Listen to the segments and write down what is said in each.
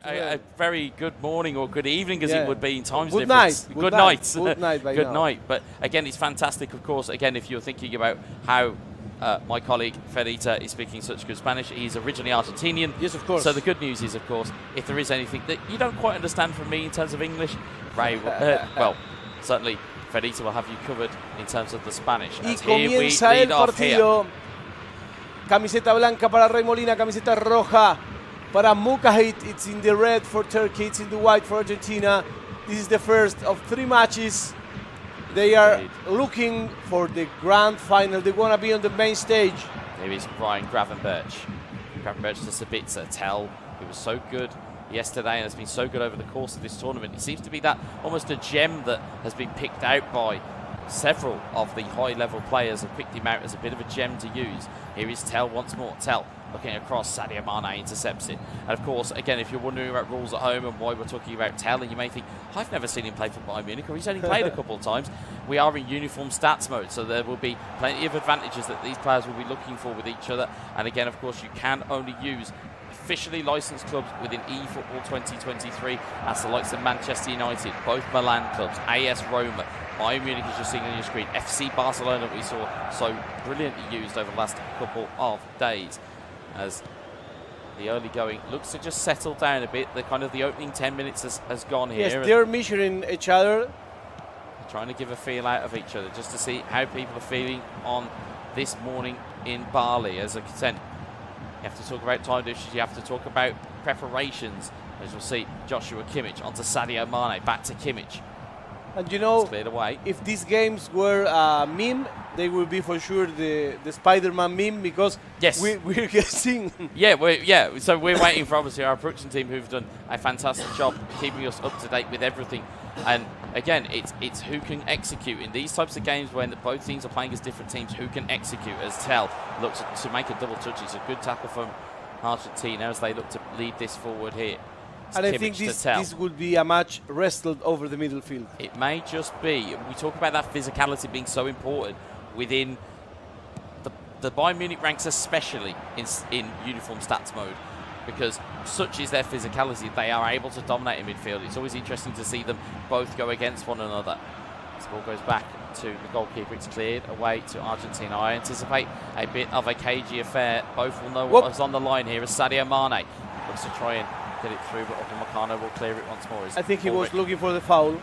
a very good morning or good evening as it would be in times good difference. Night. Good night. Good night. Good night. But again, it's fantastic, of course. Again, if you're thinking about how my colleague Fedita is speaking such good Spanish, he's originally Argentinian. Yes, of course. So the good news is, of course, if there is anything that you don't quite understand from me in terms of English, Ray, well, certainly Fedita will have you covered in terms of the Spanish. Y here we comienza lead el off here. partido. Camiseta blanca para Rey Molina, camiseta roja para Mukahit. It's in the red for Turkey, it's in the white for Argentina. This is the first of 3 matches. They are looking for the grand final. They want to be on the main stage. Here is Ryan Gravenberch. Gravenberch to Sabitzer. Tell, who was so good yesterday and has been so good over the course of this tournament. It seems to be that almost a gem that has been picked out by several of the high-level players have picked him out as a bit of a gem to use. Here is Tell once more. Tell looking across, Sadio Mane intercepts it. And of course, again, if you're wondering about rules at home and why we're talking about Tell, and you may think, I've never seen him play for Bayern Munich, or he's only played a couple of times. We are in uniform stats mode, so there will be plenty of advantages that these players will be looking for with each other. And again, of course, you can only use officially licensed clubs within eFootball 2023. That's the likes of Manchester United, both Milan clubs, AS Roma, Bayern Munich, as you're seeing on your screen, FC Barcelona, we saw so brilliantly used over the last couple of days. As the early going looks to just settle down a bit. The opening 10 minutes has gone here. Yes, they're measuring each other. Trying to give a feel out of each other just to see how people are feeling on this morning in Bali. As I said, you have to talk about time dishes, you have to talk about preparations. As you'll see, Joshua Kimmich onto Sadio Mane, back to Kimmich. And you know, cleared away. If these games were a meme, they will be for sure the Spider-Man meme, because yes, we're guessing. So we're waiting for obviously our production team, who've done a fantastic job keeping us up to date with everything. And again, it's who can execute in these types of games when both teams are playing as different teams. Who can execute? As Tell looks to make a double touch. It's a good tackle from Argentina as they look to lead this forward here. And I think this would be a match wrestled over the middle field. It may just be. We talk about that physicality being so important within the Bayern Munich ranks, especially in uniform stats mode, because such is their physicality. They are able to dominate in midfield. It's always interesting to see them both go against one another. This ball goes back to the goalkeeper. It's cleared away to Argentina. I anticipate a bit of a cagey affair. Both will know what is on the line here as Sadio Mane looks to try and get it through, but Upamecano will clear it once more. I think he was looking for the foul.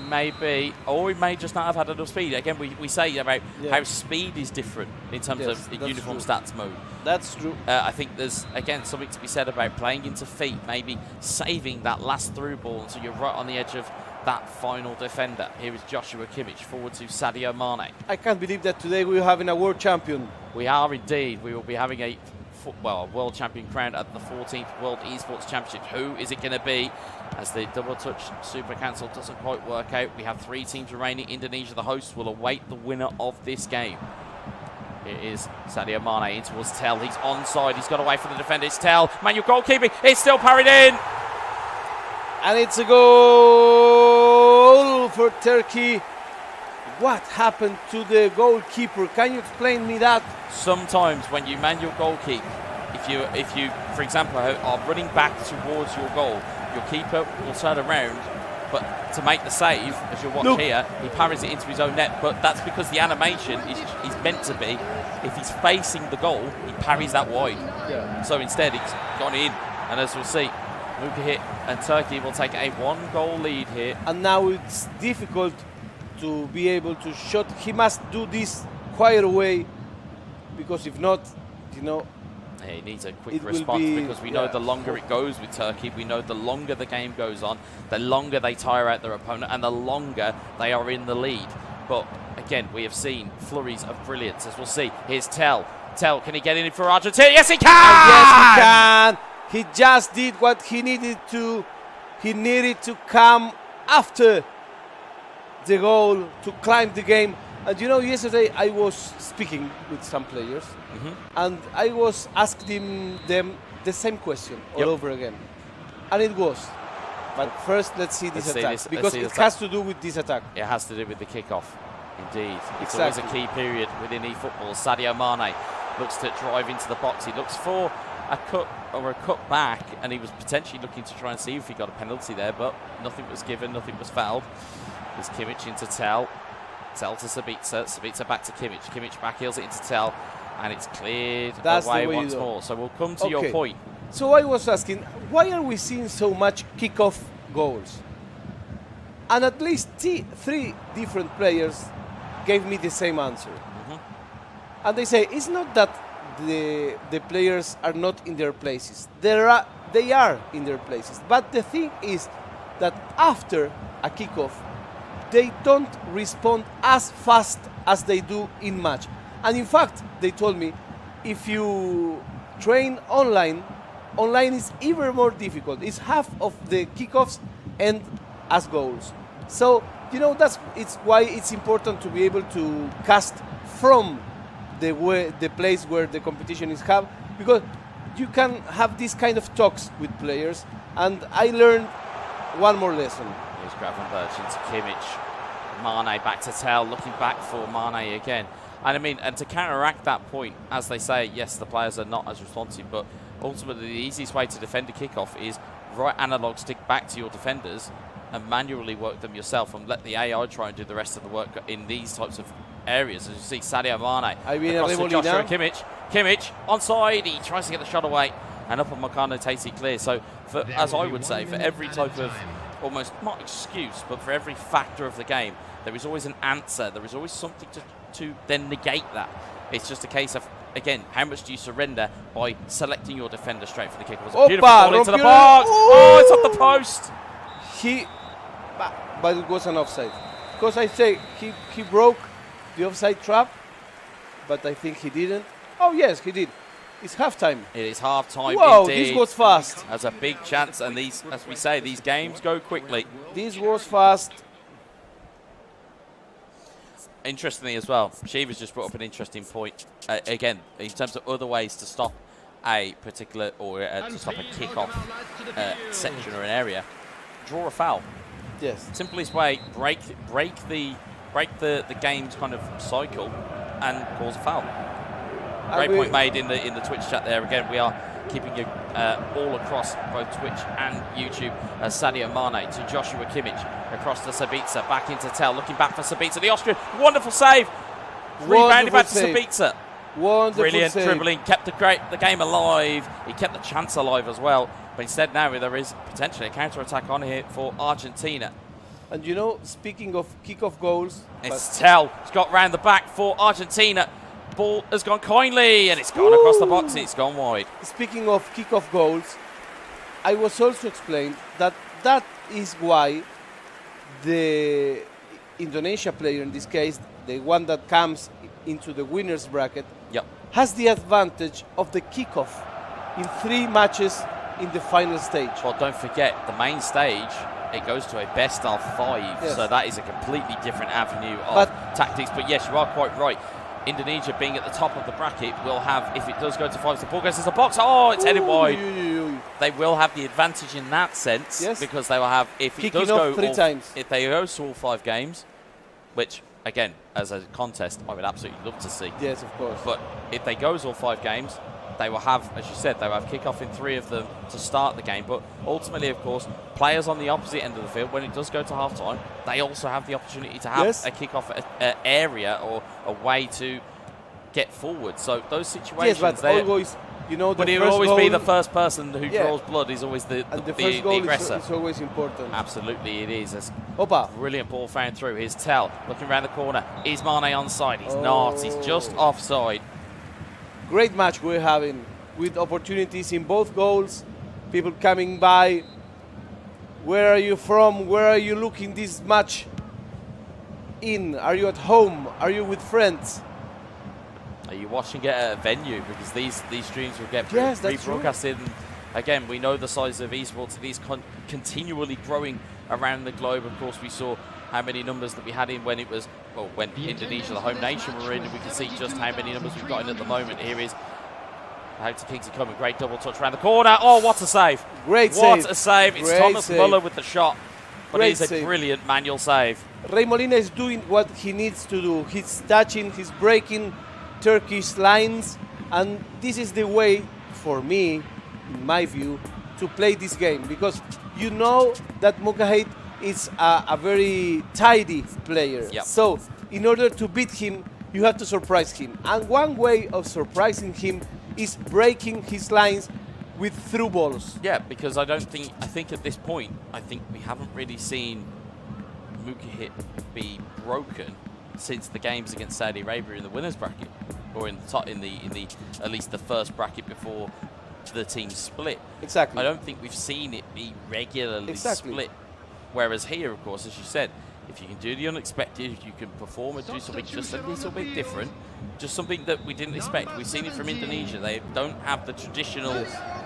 Maybe, or he may just not have had enough speed. Again, we say about how speed is different in terms of uniform stats mode. That's true. I think there's, again, something to be said about playing into feet, maybe saving that last through ball until you're right on the edge of that final defender. Here is Joshua Kimmich forward to Sadio Mane. I can't believe that today we're having a world champion. We are indeed. We will be having a world champion crowned at the 14th World Esports Championship. Who is it going to be? As the double touch super cancel doesn't quite work out. We have 3 teams remaining. Indonesia, the hosts, will await the winner of this game. It is Sadio Mane in towards Tell. He's onside. He's got away from the defender. It's Tell. Manual goalkeeping. It's still parried in. And it's a goal for Turkey. What happened to the goalkeeper? Can you explain me that? Sometimes when you manual goalkeep, if you, for example, are running back towards your goal, your keeper will turn around, but to make the save, as you'll watch here, he parries it into his own net. But that's because the animation is meant to be, if he's facing the goal, he parries that wide. Yeah. So instead, it's gone in, and as we'll see, Mukahit and Turkey will take a 1-goal lead here. And now it's difficult to be able to shot. He must do this quite away, because if not, you know, he needs a quick response, because we know the longer it goes with Turkey, we know the longer the game goes on, the longer they tire out their opponent, and the longer they are in the lead. But again, we have seen flurries of brilliance, as we'll see. Here's Tell. Tell, can he get in for Argentina? Yes, he can! Yes, he can! He just did what he needed to. He needed to come after the goal to climb the game. And you know, yesterday I was speaking with some players, and I was asking them the same question all over again. And it was, but first let's see this attack, because it has to do with this attack. It has to do with the kickoff, indeed. It's always a key period within eFootball. Sadio Mane looks to drive into the box. He looks for a cut or a cut back, and he was potentially looking to try and see if he got a penalty there, but nothing was given, nothing was fouled. There's Kimmich into Tell. Tell to Sabitzer. Sabitzer back to Kimmich. Kimmich back heels it into Tell, and it's cleared away once more. So we'll come to your point. So I was asking, why are we seeing so much kickoff goals? And at least 3 different players gave me the same answer. And they say it's not that the players are not in their places. They are in their places. But the thing is that after a kickoff, they don't respond as fast as they do in match. And in fact, they told me, if you train online is even more difficult. It's half of the kickoffs end as goals. So, it's why it's important to be able to cast from the place where the competition is held, because you can have this kind of talks with players. And I learned one more lesson. Here's Gravenberch into Kimmich. Mane back to Tell, looking back for Mane again. And I mean, and to counteract that point, as they say, yes, the players are not as responsive, but ultimately the easiest way to defend a kickoff is right analog stick back to your defenders and manually work them yourself, and let the AI try and do the rest of the work in these types of areas. As you see, Sadio Mane across to Joshua Kimmich. Kimmich onside, he tries to get the shot away, and up on Makano takes it clear. So, as I would say, for every type of almost not excuse, but for every factor of the game, there is always an answer. There is always something to then negate that. It's just a case of, again, how much do you surrender by selecting your defender straight for the kick? It was a beautiful ball into the box. Oh, it's off the post. But it was an offside. Because I say he broke the offside trap, but I think he didn't. Oh, yes, he did. It's halftime. It is halftime. Wow, indeed. this was fast. That's a big chance, and these, as we say, these games go quickly. This was fast. Interestingly as well, Shiva's just brought up an interesting point. Again, in terms of other ways to stop a particular, or to stop a kick-off section or an area, draw a foul. Yes. Simplest way, break the game's kind of cycle and cause a foul. Great point made in the Twitch chat there. Again, we are keeping you all across both Twitch and YouTube. Sadio Mane to Joshua Kimmich, across to Sabitzer, back into Tell, looking back for Sabitzer, the Austrian, wonderful save, rebounded back to Sabitzer. Wonderful brilliant save. Dribbling, kept the game alive, he kept the chance alive as well, but instead now there is potentially a counter-attack on here for Argentina. And speaking of kick-off goals, it's Tell, it's got round the back for Argentina. Ball has gone kindly, and it's gone across the box, and it's gone wide. Speaking of kick-off goals, I was also explained that is why the Indonesia player, in this case, the one that comes into the winner's bracket, has the advantage of the kickoff in 3 matches in the final stage. Well, don't forget, the main stage, it goes to a best of 5, yes. So that is a completely different avenue of tactics. But yes, you are quite right. Indonesia being at the top of the bracket will have, if it does go to 5, the ball goes into the box. Oh, it's headed wide. They will have the advantage in that sense, yes, because they will have, if it does go 3 times. If they go to all 5 games, which again, as a contest, I would absolutely love to see. Yes, of course. But if they go to all 5 games, they will have, as you said, they will have kick-off in 3 of them to start the game. But ultimately, of course, players on the opposite end of the field, when it does go to half-time, they also have the opportunity to have a kick-off area or a way to get forward. So those situations, yes, but always, but it will always be the first person who draws blood is always the first goal aggressor. Is always important. Absolutely, it is. Opa. Brilliant ball found through. Here's Tell looking around the corner. Is Mane onside? He's not. He's just offside. Great match we're having, with opportunities in both goals. People coming by. Where are you from? Where are you looking this match in? Are you at home? Are you with friends? Are you watching it at a venue? Because these streams will get rebroadcasted. And again, we know the size of esports. It is continually growing around the globe. Of course, we saw how many numbers that we had in when it was, well, when Indonesia, the home nation, were in, and we can see just how many numbers we've got in at the moment. Here is out to Kingsley Coman. Great double touch around the corner. Oh, what a save. Great save. What a save. It's Thomas Muller with the shot. But it is a brilliant manual save. Ray Molina is doing what he needs to do. He's touching, he's breaking Turkish lines, and this is the way for me, in my view, to play this game, because you know that Mukahit is a very tidy player. Yep. So in order to beat him, you have to surprise him. And one way of surprising him is breaking his lines with through balls. Yeah, because I think at this point, I think we haven't really seen Mukahit be broken since the games against Saudi Arabia in the winners bracket, or in the top, in the at least the first bracket before the team split. Exactly. I don't think we've seen it be regularly split. Whereas here, of course, as you said, if you can do the unexpected, if you can perform and do something just a little bit different, just something that we didn't expect. We've seen it from Indonesia. They don't have the traditional,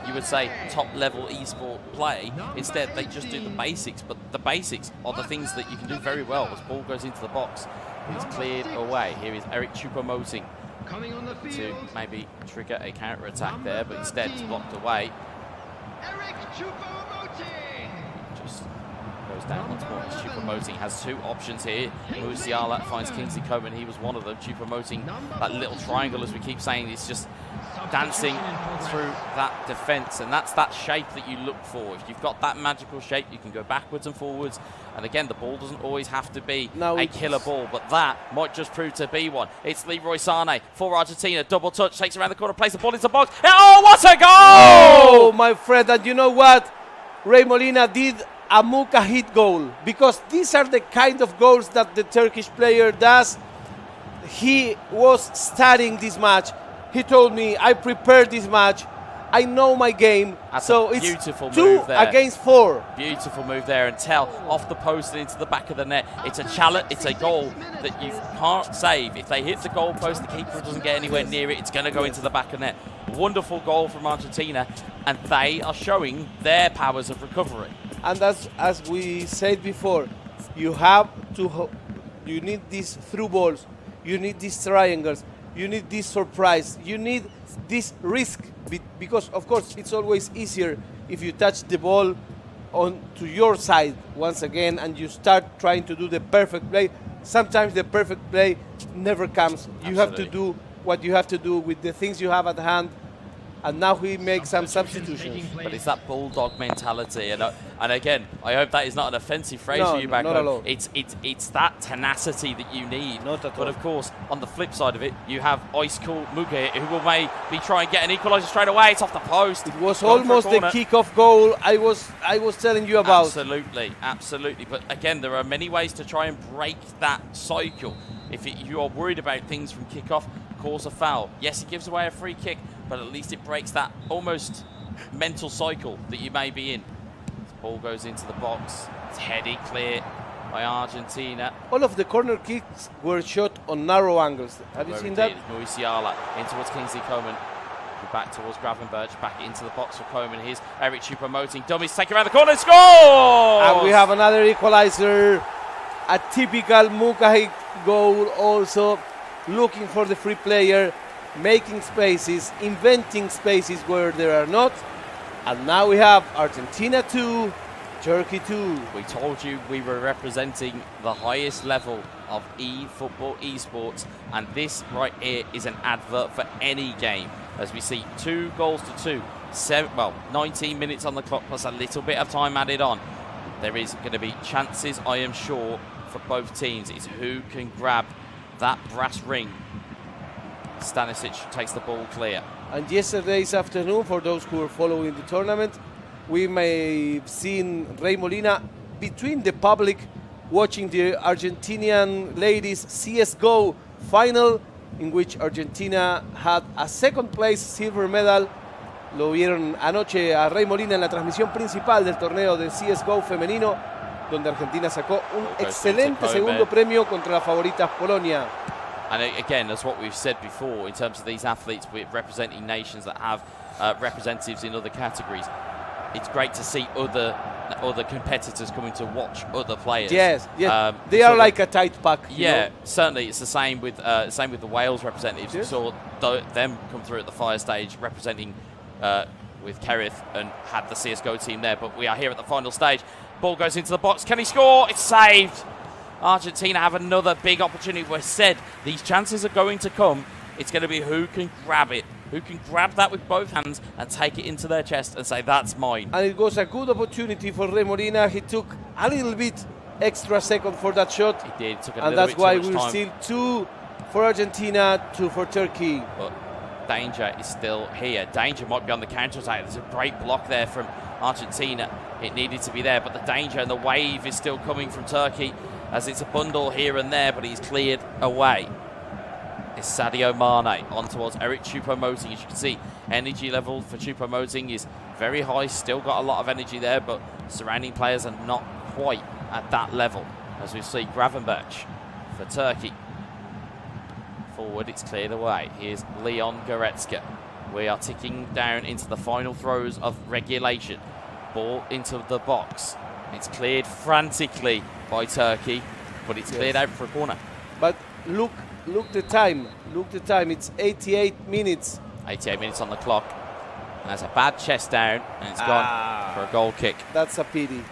you would say, top-level esport play. Instead, they just do the basics. But the basics are the things that you can do very well. As ball goes into the box, it's cleared away. Here is Eric Choupo-Moting to maybe trigger a counter-attack there, but instead it's blocked away. Just goes down once more. Choupo-Moting has two options here. Musiala finds Kingsley Coman. He was one of them. Choupo-Moting, that little triangle, as we keep saying, is just dancing through that defence, and that's that shape that you look for. If you've got that magical shape, you can go backwards and forwards, and again, the ball doesn't always have to be a killer ball, but that might just prove to be one. It's Leroy Sané for Argentina, double touch, takes around the corner, plays the ball into the box. Oh, what a goal! Oh, my friend, and you know what? Ray Molina did a Mukahit goal, because these are the kind of goals that the Turkish player does. He was studying this match. He told me, I prepared this match. I know my game. That's so a beautiful it's move 2 there. against 4. Beautiful move there, and Tell off the post and into the back of the net. It's a challenge. It's a goal that you can't save. If they hit the goal post, the keeper doesn't get anywhere near it. It's going to go into the back of net. Wonderful goal from Argentina, and they are showing their powers of recovery. And as we said before, you have to. You need these through balls. You need these triangles. You need this surprise. You need this risk, because of course it's always easier if you touch the ball on to your side once again and you start trying to do the perfect play. Sometimes the perfect play never comes. You have to do what you have to do with the things you have at hand. And now he makes some substitutions. But it's that bulldog mentality, and again, I hope that is not an offensive phrase for you back not home. at all. It's that tenacity that you need. Not at all. But of course, on the flip side of it, you have ice cool Mukahit, who will maybe try and get an equaliser straight away. It's off the post. It was almost the kick-off goal I was telling you about. Absolutely, absolutely. But again, there are many ways to try and break that cycle. If you are worried about things from kick-off, cause a foul. Yes, it gives away a free kick, but at least it breaks that almost mental cycle that you may be in. This ball goes into the box. It's headed clear by Argentina. All of the corner kicks were shot on narrow angles. Have you seen that? Musiala in towards Kingsley Coman. Back towards Gravenberch, back into the box for Coman. Here's Eric Choupo-Moting. Dummies take around the corner, scores! And we have another equalizer. A typical Mukahit goal also. Looking for the free player, making spaces, inventing spaces where there are not. And now we have Argentina 2, Turkey 2. We told you we were representing the highest level of e-football, esports, and this right here is an advert for any game. As we see 2 goals to 2, 19 minutes on the clock plus a little bit of time added on. There is going to be chances, I am sure, for both teams. It's who can grab that brass ring. Stanisic takes the ball clear. And yesterday's afternoon, for those who are following the tournament, we may have seen Ray Molina between the public watching the Argentinian ladies CSGO final, in which Argentina had a second place silver medal. Lo vieron anoche a Ray Molina en la transmisión principal del torneo de CSGO femenino, donde Argentina sacó un excelente segundo premio contra las favoritas Polonia. And again, that's what we've said before in terms of these athletes representing nations that have representatives in other categories. It's great to see other competitors coming to watch other players. Yes, yes. They are like a tight pack. Yeah, certainly. It's the same with the Wales representatives. Yes. We saw them come through at the fire stage representing with Kerith and had the CSGO team there. But we are here at the final stage. Ball goes into the box. Can he score? It's saved. Argentina have another big opportunity. We said these chances are going to come. It's going to be who can grab it who can grab that with both hands and take it into their chest and say, that's mine. And it was a good opportunity for Remolina. He took a little bit extra second for that shot. He did. Took a and little that's bit why too much we're time. still 2 for Argentina, 2 for Turkey. But danger is still here. Danger might be on the counter-attack. There's a great block there from Argentina. It needed to be there, but the danger and the wave is still coming from Turkey as it's a bundle here and there, but he's cleared away. It's Sadio Mane on towards Eric Choupo-Moting. As you can see, energy level for Choupo-Moting is very high. Still got a lot of energy there, but surrounding players are not quite at that level. As we see Gravenberch for Turkey. Forward, it's cleared away. Here's Leon Goretzka. We are ticking down into the final throws of regulation. Ball into the box. It's cleared frantically by Turkey, but it's cleared out for a corner. But look the time. Look the time. It's 88 minutes. 88 minutes on the clock. And that's a bad chest down, and it's gone for a goal kick. That's a pity.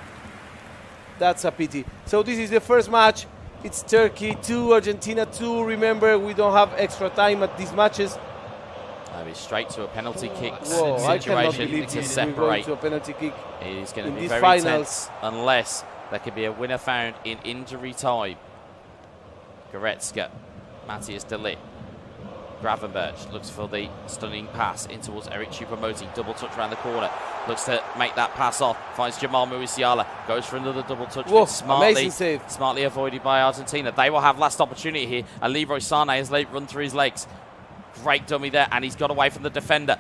That's a pity. So this is the first match. It's Turkey 2, Argentina 2. Remember, we don't have extra time at these matches. Maybe straight to a penalty kick Whoa, I cannot situation believe to this. We're going separate. to a penalty kick. It is going in to be these very finals. tense unless there can be a winner found in injury time. Goretzka, Matthias de Ligt. Gravenberch looks for the stunning pass in towards Eric Choupo-Moting. Double touch around the corner. Looks to make that pass off. Finds Jamal Musiala. Goes for another double touch. Whoa, Smartly, amazing save. smartly avoided by Argentina. They will have last opportunity here. And Leroy Sané has run through his legs. Great dummy there. And he's got away from the defender.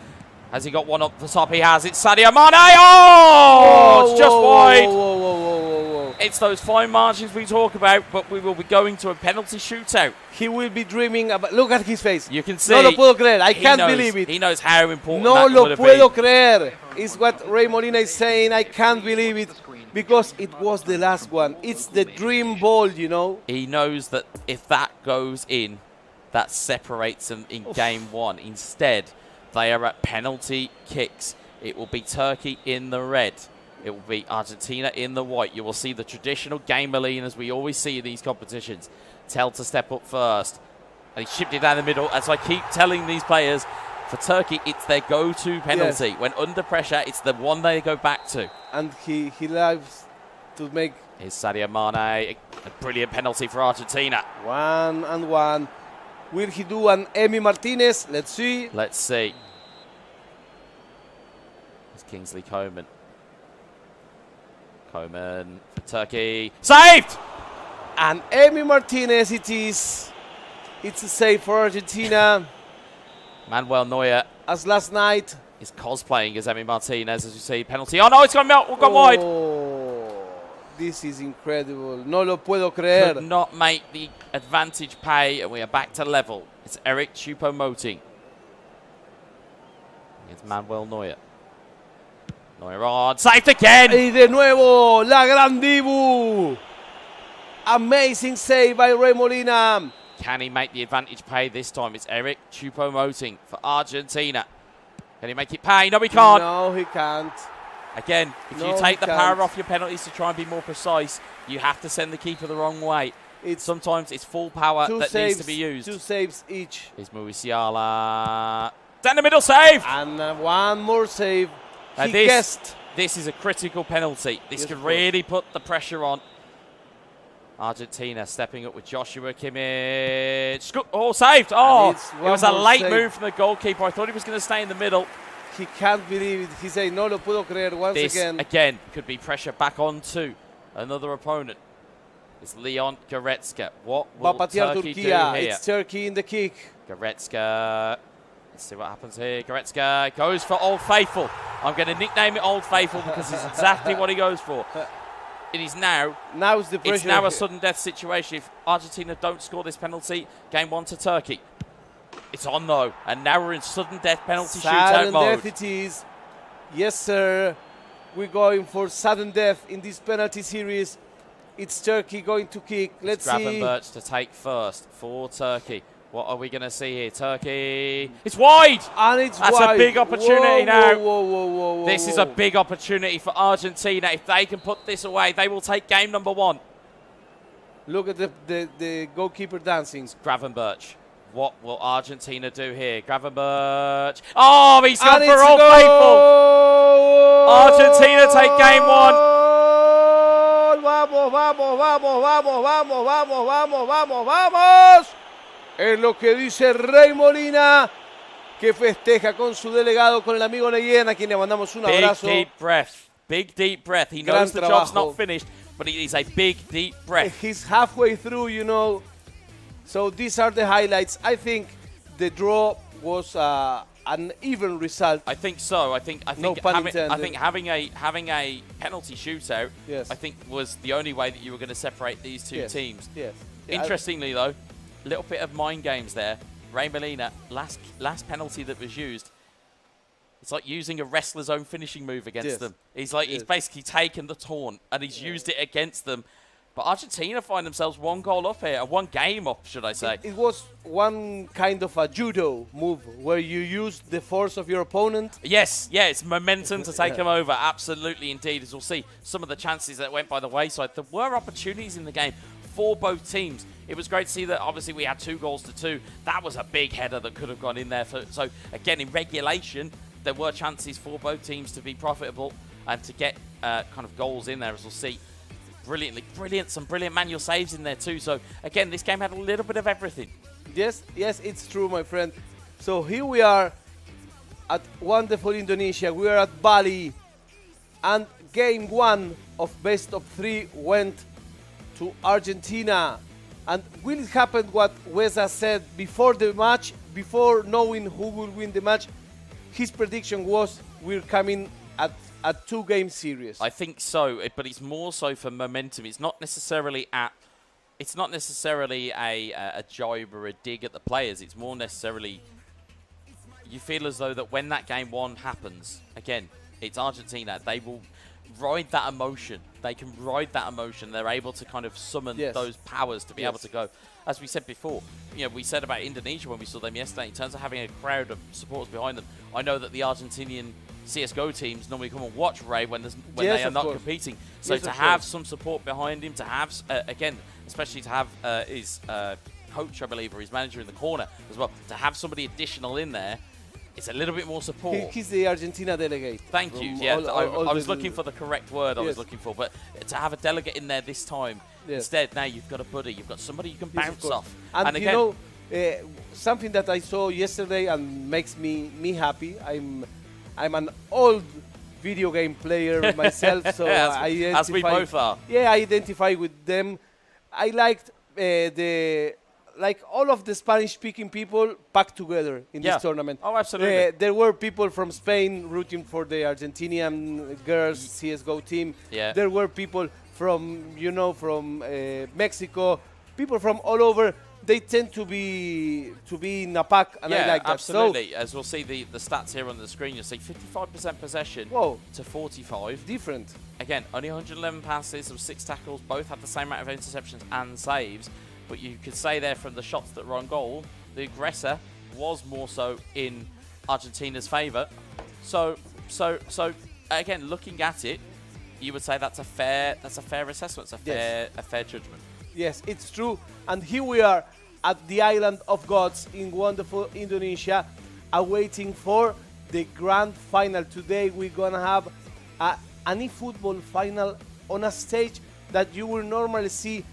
Has he got one up the top? He has. It's Sadio Mane. Oh! It's just wide. Whoa. It's those fine margins we talk about, but we will be going to a penalty shootout. He will be dreaming about. Look at his face. You can see. No lo puedo creer. I he can't knows, believe it. He knows how important No that lo would have puedo been. creer. Is what Ray Molina is saying. I can't believe it because it was the last one. It's the dream ball, you know. He knows that if that goes in, that separates them in game one. Instead, they are at penalty kicks. It will be Turkey in the red. It will be Argentina in the white. You will see the traditional gamer-lean, as we always see in these competitions. Tell to step up first. And he chipped it down the middle. As I keep telling these players, for Turkey, it's their go-to penalty. Yes. When under pressure, it's the one they go back to. And he loves to make... Here's Sadio Mane. A brilliant penalty for Argentina. 1-1. Will he do an Emi Martinez? Let's see. Let's see. It's Kingsley Coman. Coman for Turkey. Saved! And Emi Martinez it is. It's a save for Argentina. Manuel Neuer. As last night. Is cosplaying as Emi Martinez, as you see. Penalty. Oh no, it's gone wide. This is incredible. No lo puedo creer. Could not make the advantage pay, and we are back to level. It's Eric Choupo-Moting. It's Manuel Neuer. Neuer on. Saved again! Y de nuevo, la gran Dibu. Amazing save by Ray Molina. Can he make the advantage pay this time? It's Eric Choupo-Moting for Argentina. Can he make it pay? No, he can't. No, he can't. Again, if you take the power off your penalties to try and be more precise, you have to send the keeper the wrong way. Sometimes it's full power that needs to be used. 2 saves each. Here's Musiala. Down the middle, save! And one more save. He guessed. This is a critical penalty. This could really put the pressure on. Argentina stepping up with Joshua Kimmich. Oh, saved! Oh, it was a late move from the goalkeeper. I thought he was going to stay in the middle. He can't believe it. He said, no lo puedo creer once again. Again, could be pressure back onto another opponent. It's Leon Goretzka. What will Turkey do here? It's Turkey in the kick. Goretzka. Let's see what happens here. Goretzka goes for Old Faithful. I'm going to nickname it Old Faithful because it's exactly what he goes for. It is now. Now's the pressure. It's now a sudden death situation. If Argentina don't score this penalty, game 1 to Turkey. It's on though, and now we're in sudden death penalty shootout mode. Sudden death it is. Yes, sir. We're going for sudden death in this penalty series. It's Turkey going to kick. Let's see. Gravenberch to take first for Turkey. What are we going to see here? Turkey. It's wide! And it's That's wide. A big opportunity now. Whoa. This is a big opportunity for Argentina. If they can put this away, they will take game number 1. Look at the goalkeeper dancing. Gravenberch. What will Argentina do here? Gravenberch. Oh, he's gone And for it's Old a Faithful. goal! Argentina take game 1. Vamos, vamos, vamos, vamos, vamos, vamos, vamos, vamos, vamos. Es lo que dice Rey Molina, que festeja con su delegado, con el amigo Neyen, a quien le mandamos un abrazo. Big deep breath. Big deep breath. He knows the job's not finished, but it is a big deep breath. He's halfway through, you know. So these are the highlights. I think the draw was an even result. I think so. I think No pun intended. I think having a penalty shootout, Yes. I think was the only way that you were going to separate these two Yes. teams. Yes. Interestingly, though, a little bit of mind games there. Ray Molina, last penalty that was used. It's like using a wrestler's own finishing move against Yes. them. He's like he's basically taken the taunt and he's used it against them. But Argentina find themselves 1 goal up here, 1 game up, should I say? It was one kind of a judo move where you use the force of your opponent. Yes, yeah, it's momentum to take them over. Absolutely, indeed. As we'll see, some of the chances that went by the wayside. There were opportunities in the game for both teams. It was great to see that, obviously, we had 2 goals to 2. That was a big header that could have gone in there. So, again, in regulation, there were chances for both teams to be profitable and to get kind of goals in there, as we'll see. Some brilliant manual saves in there too. So, again, this game had a little bit of everything. Yes, yes, it's true, my friend. So here we are at wonderful Indonesia. We are at Bali. And game 1 of best of 3 went to Argentina. And will it happen what Wesa said before the match, before knowing who will win the match? His prediction was we're coming at a 2-game series. I think so, but it's more so for momentum. It's not necessarily a jibe or a dig at the players. It's more necessarily you feel as though that when that game 1 happens, again, it's Argentina. They will ride that emotion. They can ride that emotion. They're able to kind of summon those powers to be able to go. As we said before, we said about Indonesia when we saw them yesterday, in terms of having a crowd of supporters behind them. I know that the Argentinian CSGO teams normally come and watch Ray when they are not competing. So to have some support behind him, to have, again, especially to have his coach, I believe, or his manager in the corner as well, to have somebody additional in there, it's a little bit more support. He's the Argentina delegate. Thank you. Yeah, I was looking for the correct word I was looking for. But to have a delegate in there this time, instead, now you've got a buddy. You've got somebody you can bounce off. And again, something that I saw yesterday and makes me happy, I'm an old video game player myself, so as we both are. Yeah, I identify with them. I liked all of the Spanish-speaking people packed together in this tournament. Oh, absolutely. There were people from Spain rooting for the Argentinian girls CSGO team. Yeah. There were people from, from Mexico, people from all over. They tend to be in a pack, and I like that. Absolutely. As we'll see the stats here on the screen, you'll see 55% possession to 45. Different. Again, only 111 passes of 6 tackles. Both had the same amount of interceptions and saves. But you could say there from the shots that were on goal, the aggressor was more so in Argentina's favour. So again, looking at it, you would say that's a fair assessment. It's a fair judgment. Yes, it's true. And here we are at the Island of Gods in wonderful Indonesia, awaiting for the grand final. Today we're gonna have an eFootball final on a stage that you will normally see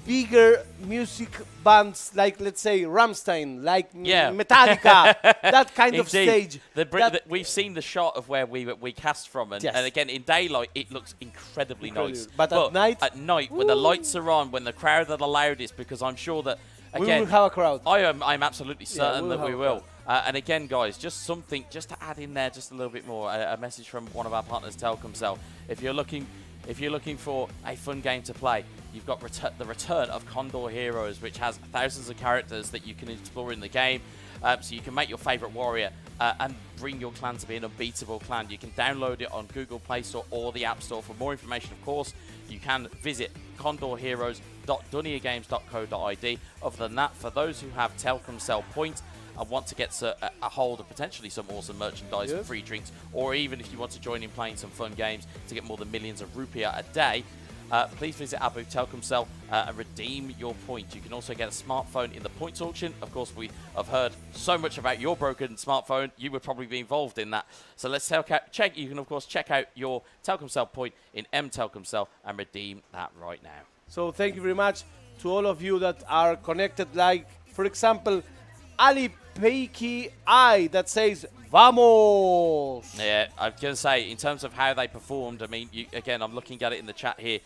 bigger music bands like, let's say, Rammstein, like Metallica, that kind of stage. We've seen the shot of where we cast from, and again, in daylight, it looks incredibly nice. But at night, when the lights are on, when the crowd are the loudest, because I'm sure that, again, we will have a crowd. I'm absolutely certain that we will. And again, guys, just to add in there just a little bit more, a message from one of our partners, Telkomsel. If you're looking for a fun game to play, you've got the return of Condor Heroes, which has thousands of characters that you can explore in the game. So you can make your favourite warrior and bring your clan to be an unbeatable clan. You can download it on Google Play Store or the App Store. For more information, of course, you can visit condorheroes.dunyagames.co.id. Other than that, for those who have Telkomsel points and want to get a hold of potentially some awesome merchandise, free drinks, or even if you want to join in playing some fun games to get more than millions of rupiah a day, please visit our booth Telkomsel and redeem your point. You can also get a smartphone in the points auction. Of course, we have heard so much about your broken smartphone. You would probably be involved in that. So let's check. You can, of course, check out your Telkomsel point in Telkomsel and redeem that right now. So thank you very much to all of you that are connected. Like, for example, Ali Peiki I that says Vamos! Yeah, I was going to say, in terms of how they performed, I mean, again, I'm looking at it in the chat here.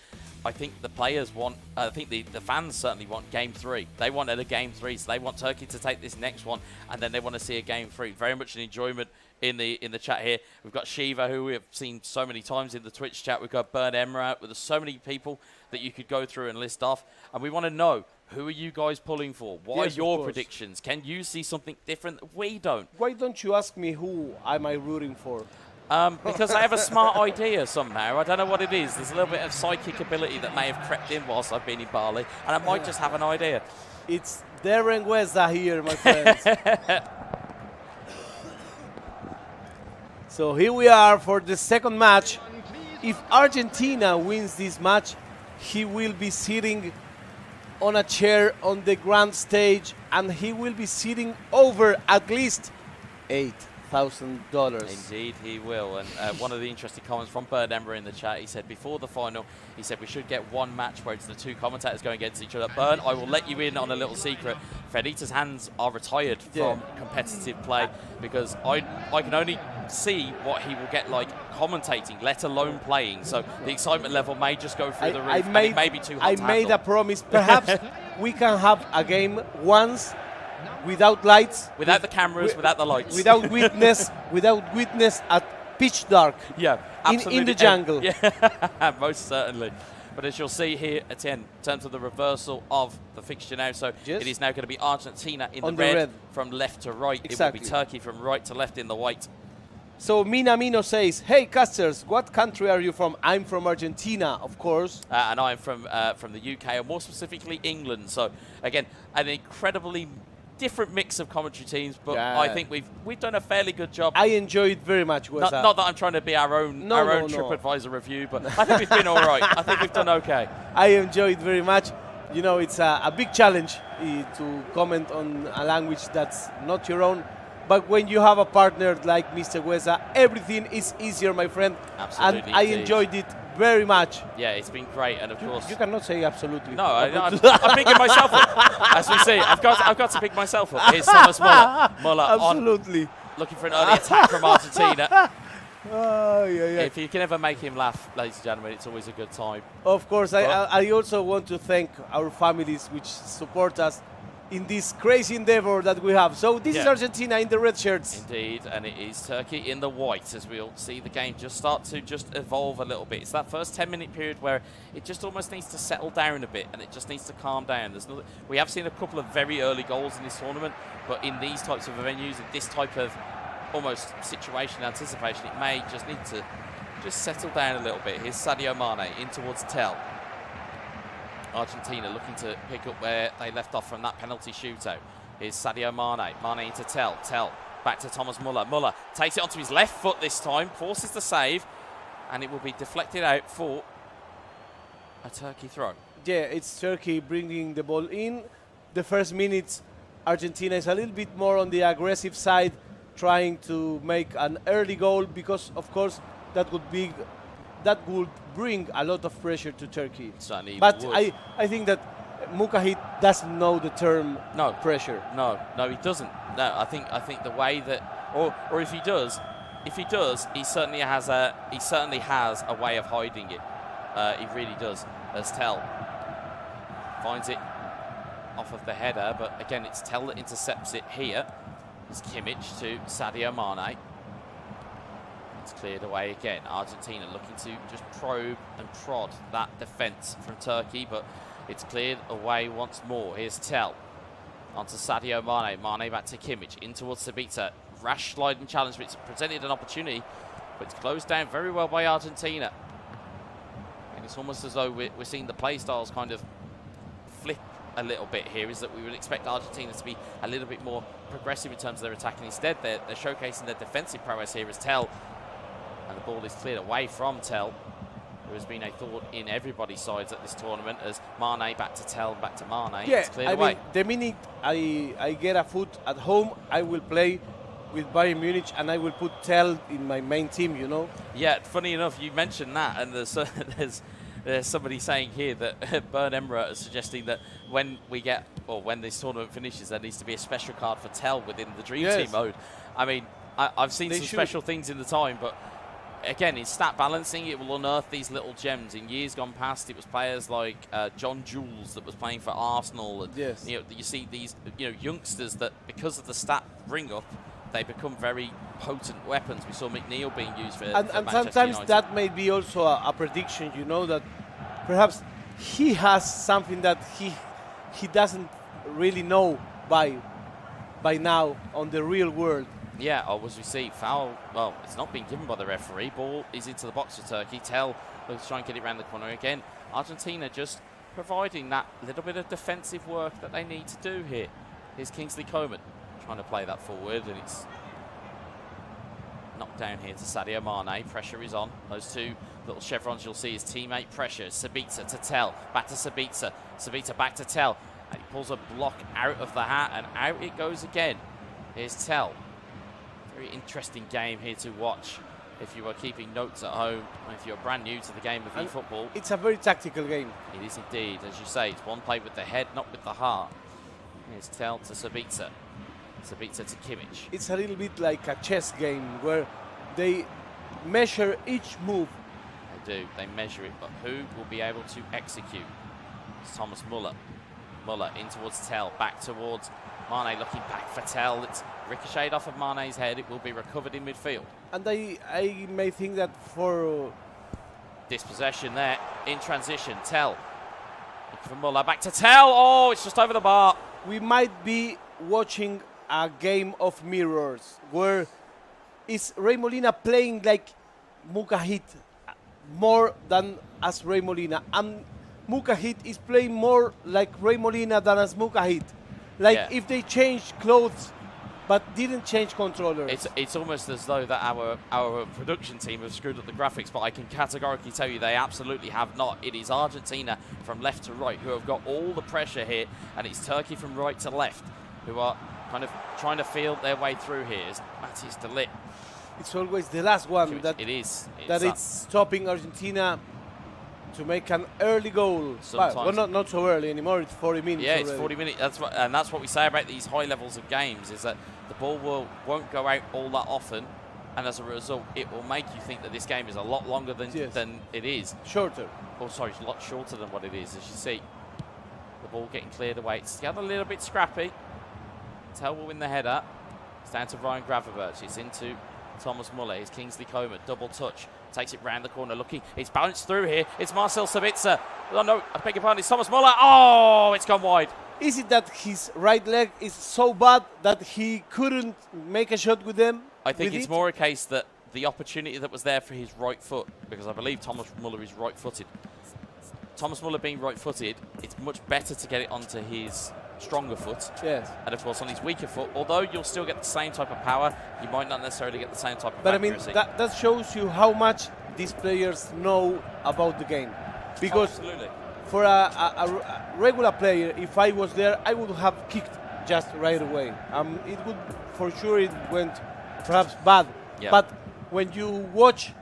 I think the players want, I think the fans certainly want Game 3. They wanted a Game 3, so they want Turkey to take this next one, and then they want to see a Game 3. Very much an enjoyment in the chat here. We've got Shiva, who we have seen so many times in the Twitch chat. We've got Burn Emerald. There's so many people that you could go through and list off, and we want to know, who are you guys pulling for? What are your predictions? Can you see something different that we don't? Why don't you ask me who am I rooting for? Because I have a smart idea somehow. I don't know what it is. There's a little bit of psychic ability that may have crept in whilst I've been in Bali, and I might just have an idea. It's Darren Weza here, my friends. So here we are for the second match. If Argentina wins this match, he will be sitting on a chair on the grand stage, and he will be sitting over at least $8,000. Indeed, he will. And one of the interesting comments from Bird Ember in the chat, he said before the final, he said we should get one match where it's the two commentators going against each other. Burn, I will let you in on a little secret. Fredita's hands are retired from competitive play because I can only see what he will get like commentating, let alone playing. So the excitement level may just go through the roof. It may be too hot to made a promise. Perhaps we can have a game once without lights, without the cameras, without the lights, without witness at pitch dark. Yeah, absolutely. In the jungle. Yeah, most certainly. But as you'll see here at the end, in terms of the reversal of the fixture now, so it is now going to be Argentina in the red from left to right. Exactly. It will be Turkey from right to left in the white. So Minamino says, hey casters, what country are you from? I'm from Argentina, of course. And I'm from the UK, and more specifically England. So again, an incredibly different mix of commentary teams, but I think we've done a fairly good job. I enjoyed very much. Not that I'm trying to be our own TripAdvisor review, but I think we've been all right. I think we've done okay. I enjoyed very much. You know, it's a big challenge to comment on a language that's not your own. But when you have a partner like Mr. Weza, everything is easier, my friend. Absolutely. And I enjoyed it very much. Yeah, it's been great, and of course you cannot say absolutely. No, I'm picking myself up. As we see, I've got to pick myself up. Here's Thomas Muller. Absolutely. Looking for an early attack from Argentina. Oh, yeah. If you can ever make him laugh, ladies and gentlemen, it's always a good time. Of course, I also want to thank our families which support us in this crazy endeavor that we have. So this is Argentina in the red shirts. Indeed, and it is Turkey in the white, as we'll see the game just start to evolve a little bit. It's that first 10-minute period where it just almost needs to settle down a bit, and it just needs to calm down. We have seen a couple of very early goals in this tournament, but in these types of venues, in this type of almost situation anticipation, it may just need to just settle down a little bit. Here's Sadio Mane in towards Tel. Argentina looking to pick up where they left off from that penalty shootout. Here's Sadio Mane. Mane into Tel. Tel back to Thomas Muller. Muller takes it onto his left foot this time, forces the save, and it will be deflected out for a Turkey throw. Yeah, it's Turkey bringing the ball in. The first minutes, Argentina is a little bit more on the aggressive side, trying to make an early goal because, of course, that would bring a lot of pressure to Turkey. Certainly but would. I think that Mukahit doesn't know the term pressure. No, he doesn't. No, I think the way that, or if he does, he certainly has a way of hiding it. He really does. As Tel finds it off of the header, but again, it's Tel that intercepts it here. It's Kimmich to Sadio Mane. It's cleared away again. Argentina looking to just probe and prod that defence from Turkey, but it's cleared away once more. Here's Tel onto Sadio Mane. Mane back to Kimmich, in towards Sabitzer. Rash sliding challenge, but it's presented an opportunity, but it's closed down very well by Argentina. And it's almost as though we're seeing the play styles kind of flip a little bit here, is that we would expect Argentina to be a little bit more progressive in terms of their attacking. Instead, they're showcasing their defensive prowess here as Tel. And the ball is cleared away from Tel. there has been a thought in everybody's sides at this tournament as Mane back to Tell, back to Mane. Yeah, it's cleared I away. mean, the minute I get a foot at home, I will play with Bayern Munich and I will put Tell in my main team, you know? Yeah, funny enough, you mentioned that, and there's somebody saying here that Bern Emmerich is suggesting that when this tournament finishes, there needs to be a special card for Tell within the Dream Team mode. I mean, I've seen some special things in the time, but again, in stat balancing, it will unearth these little gems. In years gone past, it was players like John Jules that was playing for Arsenal, and you see these youngsters that, because of the stat ring up, they become very potent weapons. We saw McNeil being used for and Manchester sometimes United. that may be also a prediction, you know, that perhaps he has something that he doesn't really know by now on the real world. Yeah, or as we see, foul, well, it's not been given by the referee. Ball is into the box for Turkey. Tell looks to try and get it around the corner again. Argentina just providing that little bit of defensive work that they need to do here. Here's Kingsley Coman trying to play that forward, and it's knocked down here to Sadio Mane. Pressure is on. Those two little chevrons you'll see his teammate pressure. Sabitzer to Tell, back to Sabitzer. Sabitzer back to Tell. And he pulls a block out of the hat, and out it goes again. Here's Tell. Very interesting game here to watch if you are keeping notes at home, and if you're brand new to the game of eFootball. It's a very tactical game. It is indeed, as you say, it's one play with the head, not with the heart. Here's Tell to Sabitzer. Sabitzer to Kimmich. It's a little bit like a chess game where they measure each move. They do, they measure it, but who will be able to execute? It's Thomas Muller. Muller in towards Tell, back towards Mane, looking back for Tell. It's ricocheted off of Mane's head. It will be recovered in midfield. And I may think that for dispossession there in transition. Tell looking for Muller, back to Tell. Oh, it's just over the bar. We might be watching a game of mirrors where is Ray Molina playing like Mukahit more than as Ray Molina, and Mukahit is playing more like Ray Molina than as Mukahit. Like if they changed clothes but didn't change controllers. It's almost as though that our production team have screwed up the graphics, but I can categorically tell you they absolutely have not. It is Argentina from left to right who have got all the pressure here, and it's Turkey from right to left who are kind of trying to feel their way through here. It's Matthijs de Ligt. It's always the last one that it's stopping Argentina to make an early goal. Well, not so early anymore. It's 40 minutes. Yeah, already. It's 40 minutes. That's what we say about these high levels of games, is that the ball won't go out all that often, and as a result, it will make you think that this game is a lot longer than it is. Shorter. Oh, sorry, it's a lot shorter than what it is. As you see, the ball getting cleared away. It's got a little bit scrappy. Tell will win the header. It's down to Ryan Gravenberch. It's into Thomas Muller. It's Kingsley Coman. Double touch. Takes it round the corner. Looking. It's bounced through here. It's Marcel Sabitzer. Oh, no. I beg your pardon. It's Thomas Muller. Oh, it's gone wide. Is it that his right leg is so bad that he couldn't make a shot with them? I think it's more a case that the opportunity that was there for his right foot, because I believe Thomas Muller is right-footed. Thomas Muller being right-footed, it's much better to get it onto his stronger foot. Yes. And of course on his weaker foot, although you'll still get the same type of power, you might not necessarily get the same type of accuracy. I mean, that shows you how much these players know about the game. Because for a regular player, if I was there, I would have kicked just right away. It would, for sure, it went perhaps bad. Yeah. But when you watch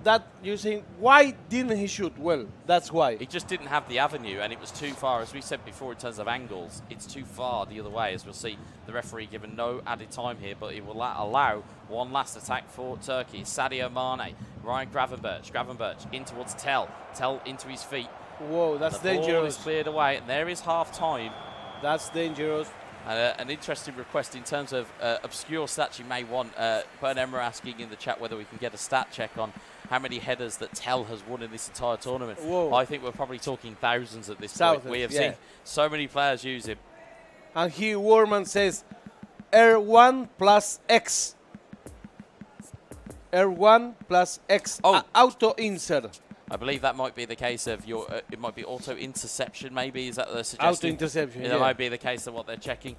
that, you're saying, why didn't he shoot? Well, that's why. He just didn't have the avenue, and it was too far. As we said before, in terms of angles, it's too far the other way. As we'll see, the referee given no added time here, but it will allow one last attack for Turkey. Sadio Mane, Ryan Gravenberch. Gravenberch in towards Tell. Tell into his feet. Whoa, that's dangerous. The ball is cleared away, and there is half-time. That's dangerous. An interesting request in terms of obscure stats you may want. Bern Emmer asking in the chat whether we can get a stat check on how many headers that Tell has won in this entire tournament. Whoa. I think we're probably talking thousands at this point. We have seen so many players use him. And here Warman says R1 plus X. R1 plus X. Auto insert. I believe that might be the case of your. It might be auto interception. Maybe is that the suggestion? Auto interception. That might be the case of what they're checking.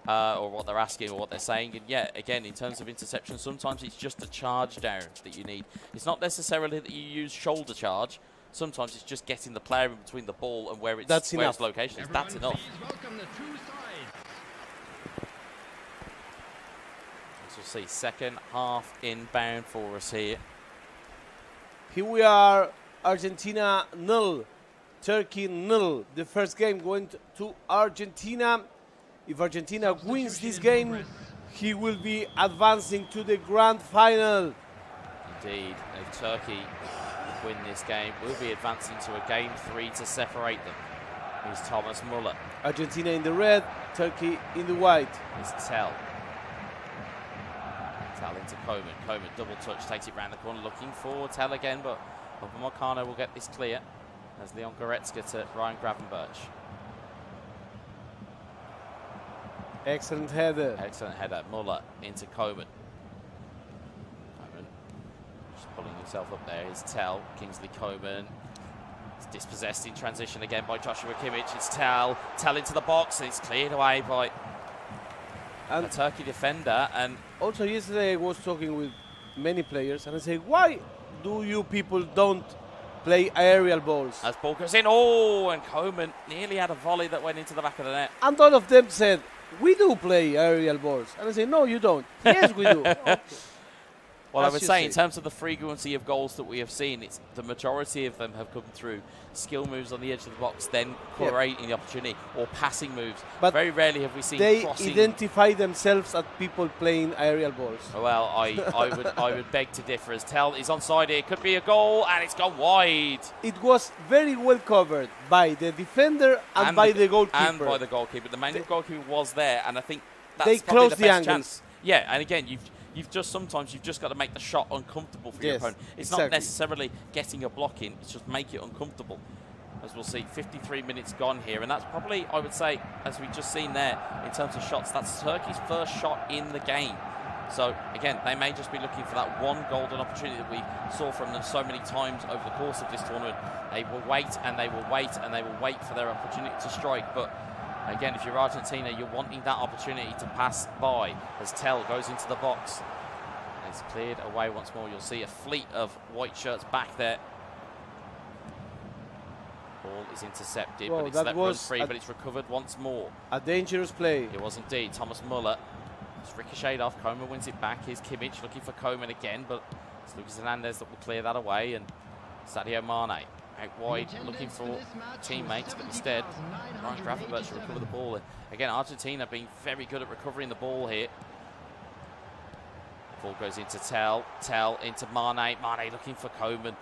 or what they're asking or what they're saying. And yeah, again, in terms of interception, sometimes it's just a charge down that you need. It's not necessarily that you use shoulder charge. Sometimes it's just getting the player in between the ball and where its location is. That's enough. As we'll see, second half inbound for us here. Here we are, Argentina 0, Turkey 0. The first game going to Argentina. If Argentina wins this game, he will be advancing to the grand final. Indeed, if Turkey win this game, we'll be advancing to a game 3 to separate them. Here's Thomas Muller. Argentina in the red, Turkey in the white. Here's Tell. Tell into Koeman. Koeman double touch, takes it round the corner, looking for Tell again, but Upamecano will get this clear. As Leon Goretzka to Ryan Gravenberch. Excellent header. Excellent header. Muller into Koeman. Koeman just pulling himself up there. Here's Tell. Kingsley Coman. It's dispossessed in transition again by Joshua Kimmich. It's Tell. Tell into the box, and it's cleared away by a Turkey defender. And also yesterday I was talking with many players, and I say, why do you people don't play aerial balls? As ball goes in, oh, and Coman nearly had a volley that went into the back of the net. And all of them said, we do play aerial balls. And I say, no, you don't. Yes, we do. Okay. Well, I would say in terms of the frequency of goals that we have seen, it's the majority of them have come through skill moves on the edge of the box, then creating the opportunity, or passing moves. But very rarely have we seen crossing. They identify themselves as people playing aerial balls. Well, I would beg to differ. As Tell is onside here, could be a goal, and it's gone wide. It was very well covered by the defender and by the goalkeeper. And by the goalkeeper. The main goalkeeper was there, and I think that's they probably closed the best angles. chance. Yeah, and again, sometimes you've just got to make the shot uncomfortable for your opponent. It's not necessarily getting a block in, it's just make it uncomfortable. As we'll see, 53 minutes gone here, and that's probably, I would say, as we've just seen there, in terms of shots, that's Turkey's first shot in the game. So, again, they may just be looking for that one golden opportunity that we saw from them so many times over the course of this tournament. They will wait, and they will wait, and they will wait for their opportunity to strike, but again, if you're Argentina, you're wanting that opportunity to pass by as Tell goes into the box. And it's cleared away once more. You'll see a fleet of white shirts back there. Ball is intercepted, but it's let run free, but it's recovered once more. A dangerous play. It was indeed. Thomas Muller. It's ricocheted off. Koeman wins it back. Here's Kimmich looking for Koeman again, but it's Lucas Hernandez that will clear that away. And Sadio Mane out wide looking for teammates, but instead Ryan Gravenberch to recover the ball. And again, Argentina being very good at recovering the ball here. Ball goes into Tell into Mane. Mane looking for Koeman.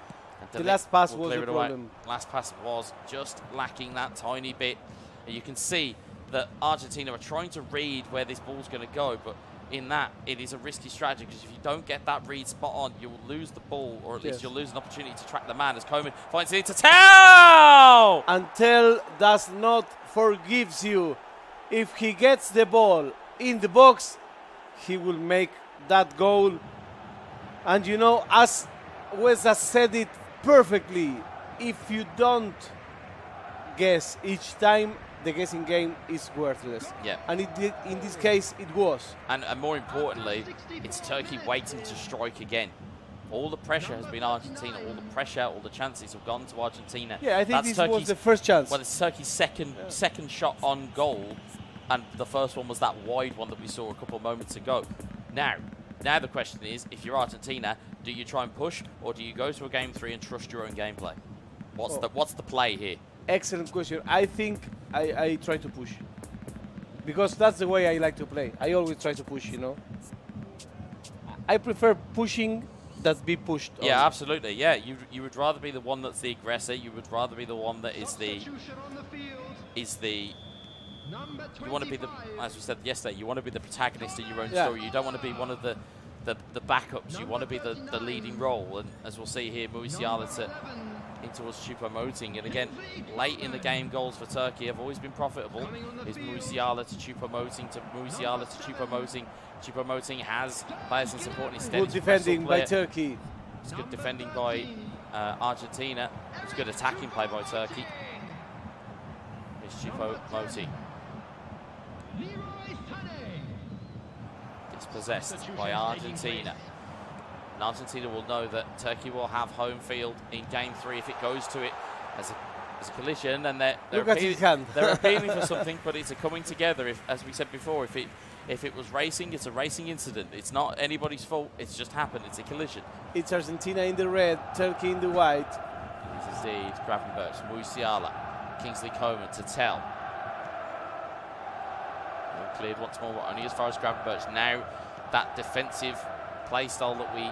The last pass was the problem. Last pass was just lacking that tiny bit. And you can see that Argentina are trying to read where this ball's going to go, but in that, it is a risky strategy, because if you don't get that read spot on, you'll lose the ball, or at least you'll lose an opportunity to track the man as Koeman finds it into Tell! And Tell does not forgive you. If he gets the ball in the box, he will make that goal. And you know, as Wes has said it perfectly, if you don't guess each time, the guessing game is worthless. Yeah. And it did, in this case, it was. And more importantly, it's Turkey waiting to strike again. All the pressure has been Argentina. All the pressure, all the chances have gone to Argentina. Yeah, I think this was the first chance. Well, it's Turkey's second shot on goal, and the first one was that wide one that we saw a couple of moments ago. Now the question is, if you're Argentina, do you try and push, or do you go to a game 3 and trust your own gameplay? What's the play here? Excellent question. I think I try to push, because that's the way I like to play. I always try to push, you know. I prefer pushing than be pushed. Yeah, absolutely. Yeah, you would rather be the one that's the aggressor. You would rather be the one that is the you want to be the, as we said yesterday, you want to be the protagonist in your own story. You don't want to be one of the backups. You want to be the leading role. And as we'll see here, Musiala in towards Choupo-Moting. And again, late in the game goals for Turkey have always been profitable. Is Musiala to Choupo-Moting to Musiala to Choupo-Moting. Choupo-Moting has players in support instead. Good defending by Turkey. It's good defending by Argentina. It's good attacking play by Turkey. It's Choupo-Moting. possessed by Argentina. And Argentina will know that Turkey will have home field in game 3 if it goes to it as a collision, and they're appealing for something, but it's a coming together. If, as we said before, if it was racing, it's a racing incident. It's not anybody's fault. It's just happened. It's a collision. It's Argentina in the red, Turkey in the white. It is indeed Gravenberch, Musiala, Kingsley Coman to tell. Cleared once more, but only as far as Gravenberch. Now that defensive play style that we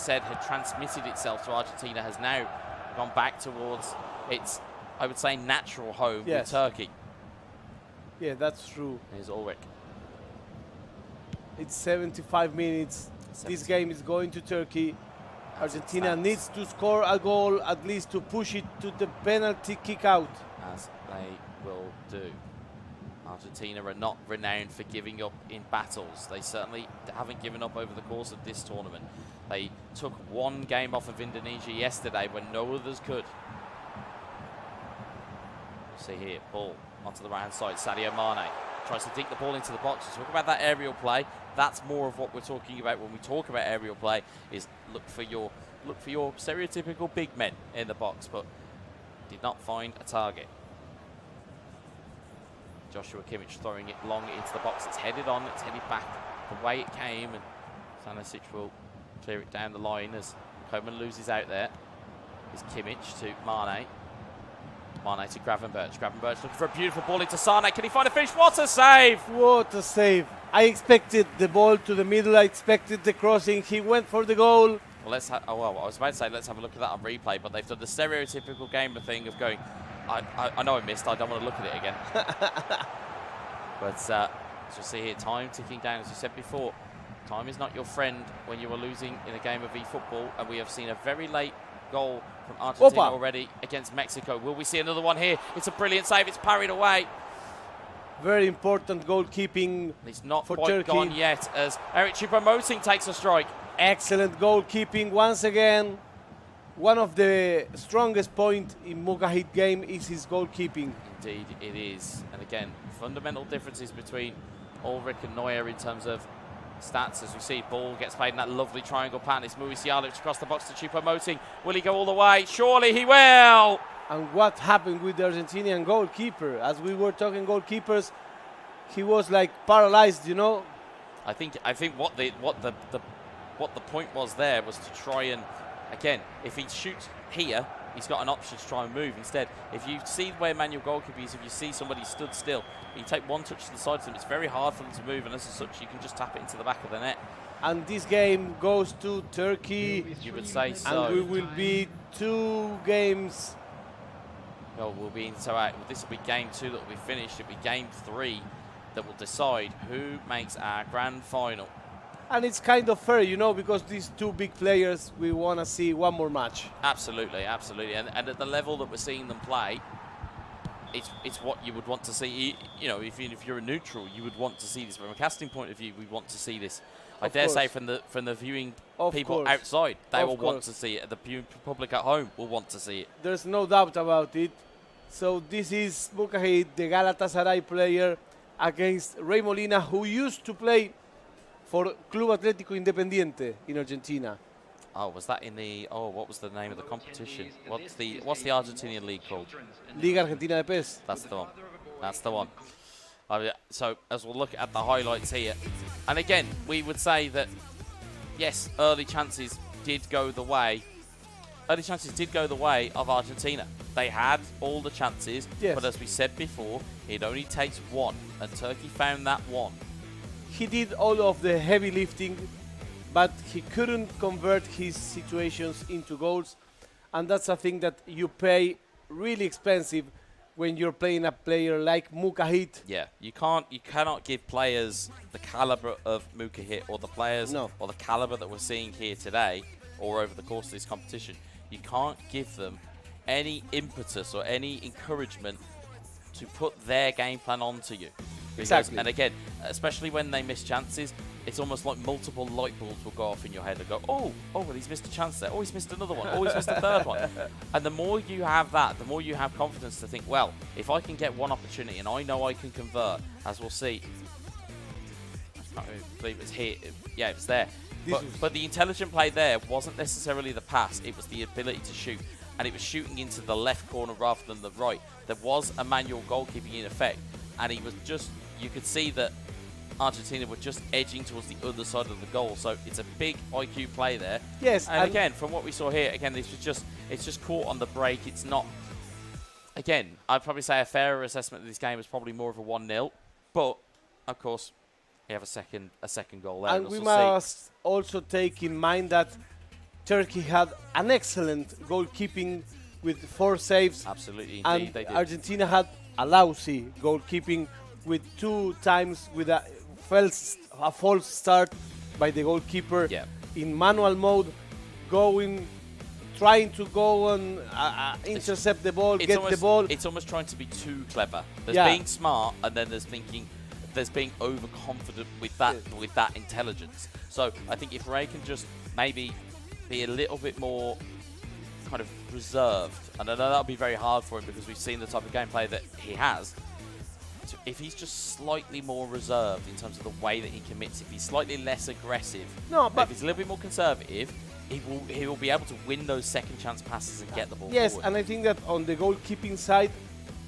said had transmitted itself to Argentina has now gone back towards its, I would say, natural home with Turkey. Yeah, that's true. Here's Ulrich. It's 75 minutes. This game is going to Turkey. Argentina needs to score a goal, at least to push it to the penalty kick out. As they will do. Argentina are not renowned for giving up in battles. They certainly haven't given up over the course of this tournament. They took one game off of Indonesia yesterday when no others could. See here, ball onto the right hand side. Sadio Mane tries to dink the ball into the box. Talk about that aerial play. That's more of what we're talking about when we talk about aerial play. Is look for your stereotypical big men in the box, but did not find a target. Joshua Kimmich throwing it long into the box. It's headed on. It's headed back the way it came, and Stanisic will clear it down the line as Coman loses out there. Is Kimmich to Mane. Mane to Gravenberch. Gravenberch looking for a beautiful ball into Sane. Can he find a finish? What a save! What a save. I expected the ball to the middle. I expected the crossing. He went for the goal. Well, I was about to say let's have a look at that on replay, but they've done the stereotypical gamer thing of going, I know I missed. I don't want to look at it again. But as you'll see here, time ticking down. As you said before, time is not your friend when you are losing in a game of e-football, and we have seen a very late goal from Argentina already against Mexico. Will we see another one here? It's a brilliant save. It's parried away. Very important goalkeeping. It's not for quite Turkey. gone yet as Eric Choupo-Moting takes a strike. Excellent goalkeeping once again. One of the strongest points in Mukahid game is his goalkeeping. Indeed, it is. And again, fundamental differences between Ulrich and Neuer in terms of stats. As we see, ball gets played in that lovely triangle pattern. It's Musiala across the box to Choupo-Moting. Will he go all the way? Surely he will! And what happened with the Argentinian goalkeeper? As we were talking goalkeepers, he was like paralyzed, you know? I think what the point was there was to try and, again, if he shoots here, he's got an option to try and move instead. If you see where manual goalkeeper is, if you see somebody stood still, you take one touch to the side of them, it's very hard for them to move, and as such, you can just tap it into the back of the net. And this game goes to Turkey. You would say so. And we will be 2 games. No, we'll be in, so this will be game 2 that will be finished. It'll be game 3 that will decide who makes our grand final. And it's kind of fair, you know, because these 2 big players, we want to see one more match. Absolutely, absolutely. And at the level that we're seeing them play, it's what you would want to see. You know, if you're a neutral, you would want to see this. From a casting point of view, we want to see this. I dare say from the viewing people outside, they will want to see it. The public at home will want to see it. There's no doubt about it. So this is Mukahid, the Galatasaray player, against Rey Molina, who used to play for Club Atlético Independiente in Argentina. Oh, was that in the? Oh, what was the name of the competition? What's the Argentinian league called? Liga Argentina de PES. That's the one. That's the one. So as we'll look at the highlights here, and again, we would say that yes, early chances did go the way. Early chances did go the way of Argentina. They had all the chances, but as we said before, it only takes one, and Turkey found that one. He did all of the heavy lifting, but he couldn't convert his situations into goals, and that's a thing that you pay really expensive when you're playing a player like Mukahid. Yeah, you cannot give players the caliber of Mukahid or the players or the caliber that we're seeing here today or over the course of this competition. You can't give them any impetus or any encouragement to put their game plan onto you. Exactly. And again, especially when they miss chances, it's almost like multiple light bulbs will go off in your head and go, oh, well, he's missed a chance there. Oh, he's missed another one. Oh, he's missed a third one. And the more you have that, the more you have confidence to think, well, if I can get one opportunity and I know I can convert, as we'll see. can't believe it was here. Yeah, it was there. But the intelligent play there wasn't necessarily the pass. It was the ability to shoot. And it was shooting into the left corner rather than the right. There was a manual goalkeeping in effect. And he was just, you could see that Argentina were just edging towards the other side of the goal. So it's a big IQ play there. Yes. And again, from what we saw here, again, this was just, it's just caught on the break. It's not, again, I'd probably say a fairer assessment of this game is probably more of a 1-0. But, of course, we have a second goal there. And we must also take in mind that Turkey had an excellent goalkeeping with 4 saves. Absolutely, indeed, and they did. Argentina had a lousy goalkeeping with 2 times with a false start by the goalkeeper in manual mode, trying to go and intercept the ball, get the ball. It's almost trying to be too clever. There's being smart, and then there's being overconfident with that intelligence. So I think if Ray can just maybe be a little bit more kind of reserved, and I know that'll be very hard for him because we've seen the type of gameplay that he has. So if he's just slightly more reserved in terms of the way that he commits, if he's slightly less aggressive, if he's a little bit more conservative, he will be able to win those second chance passes and get the ball forward. And I think that on the goalkeeping side,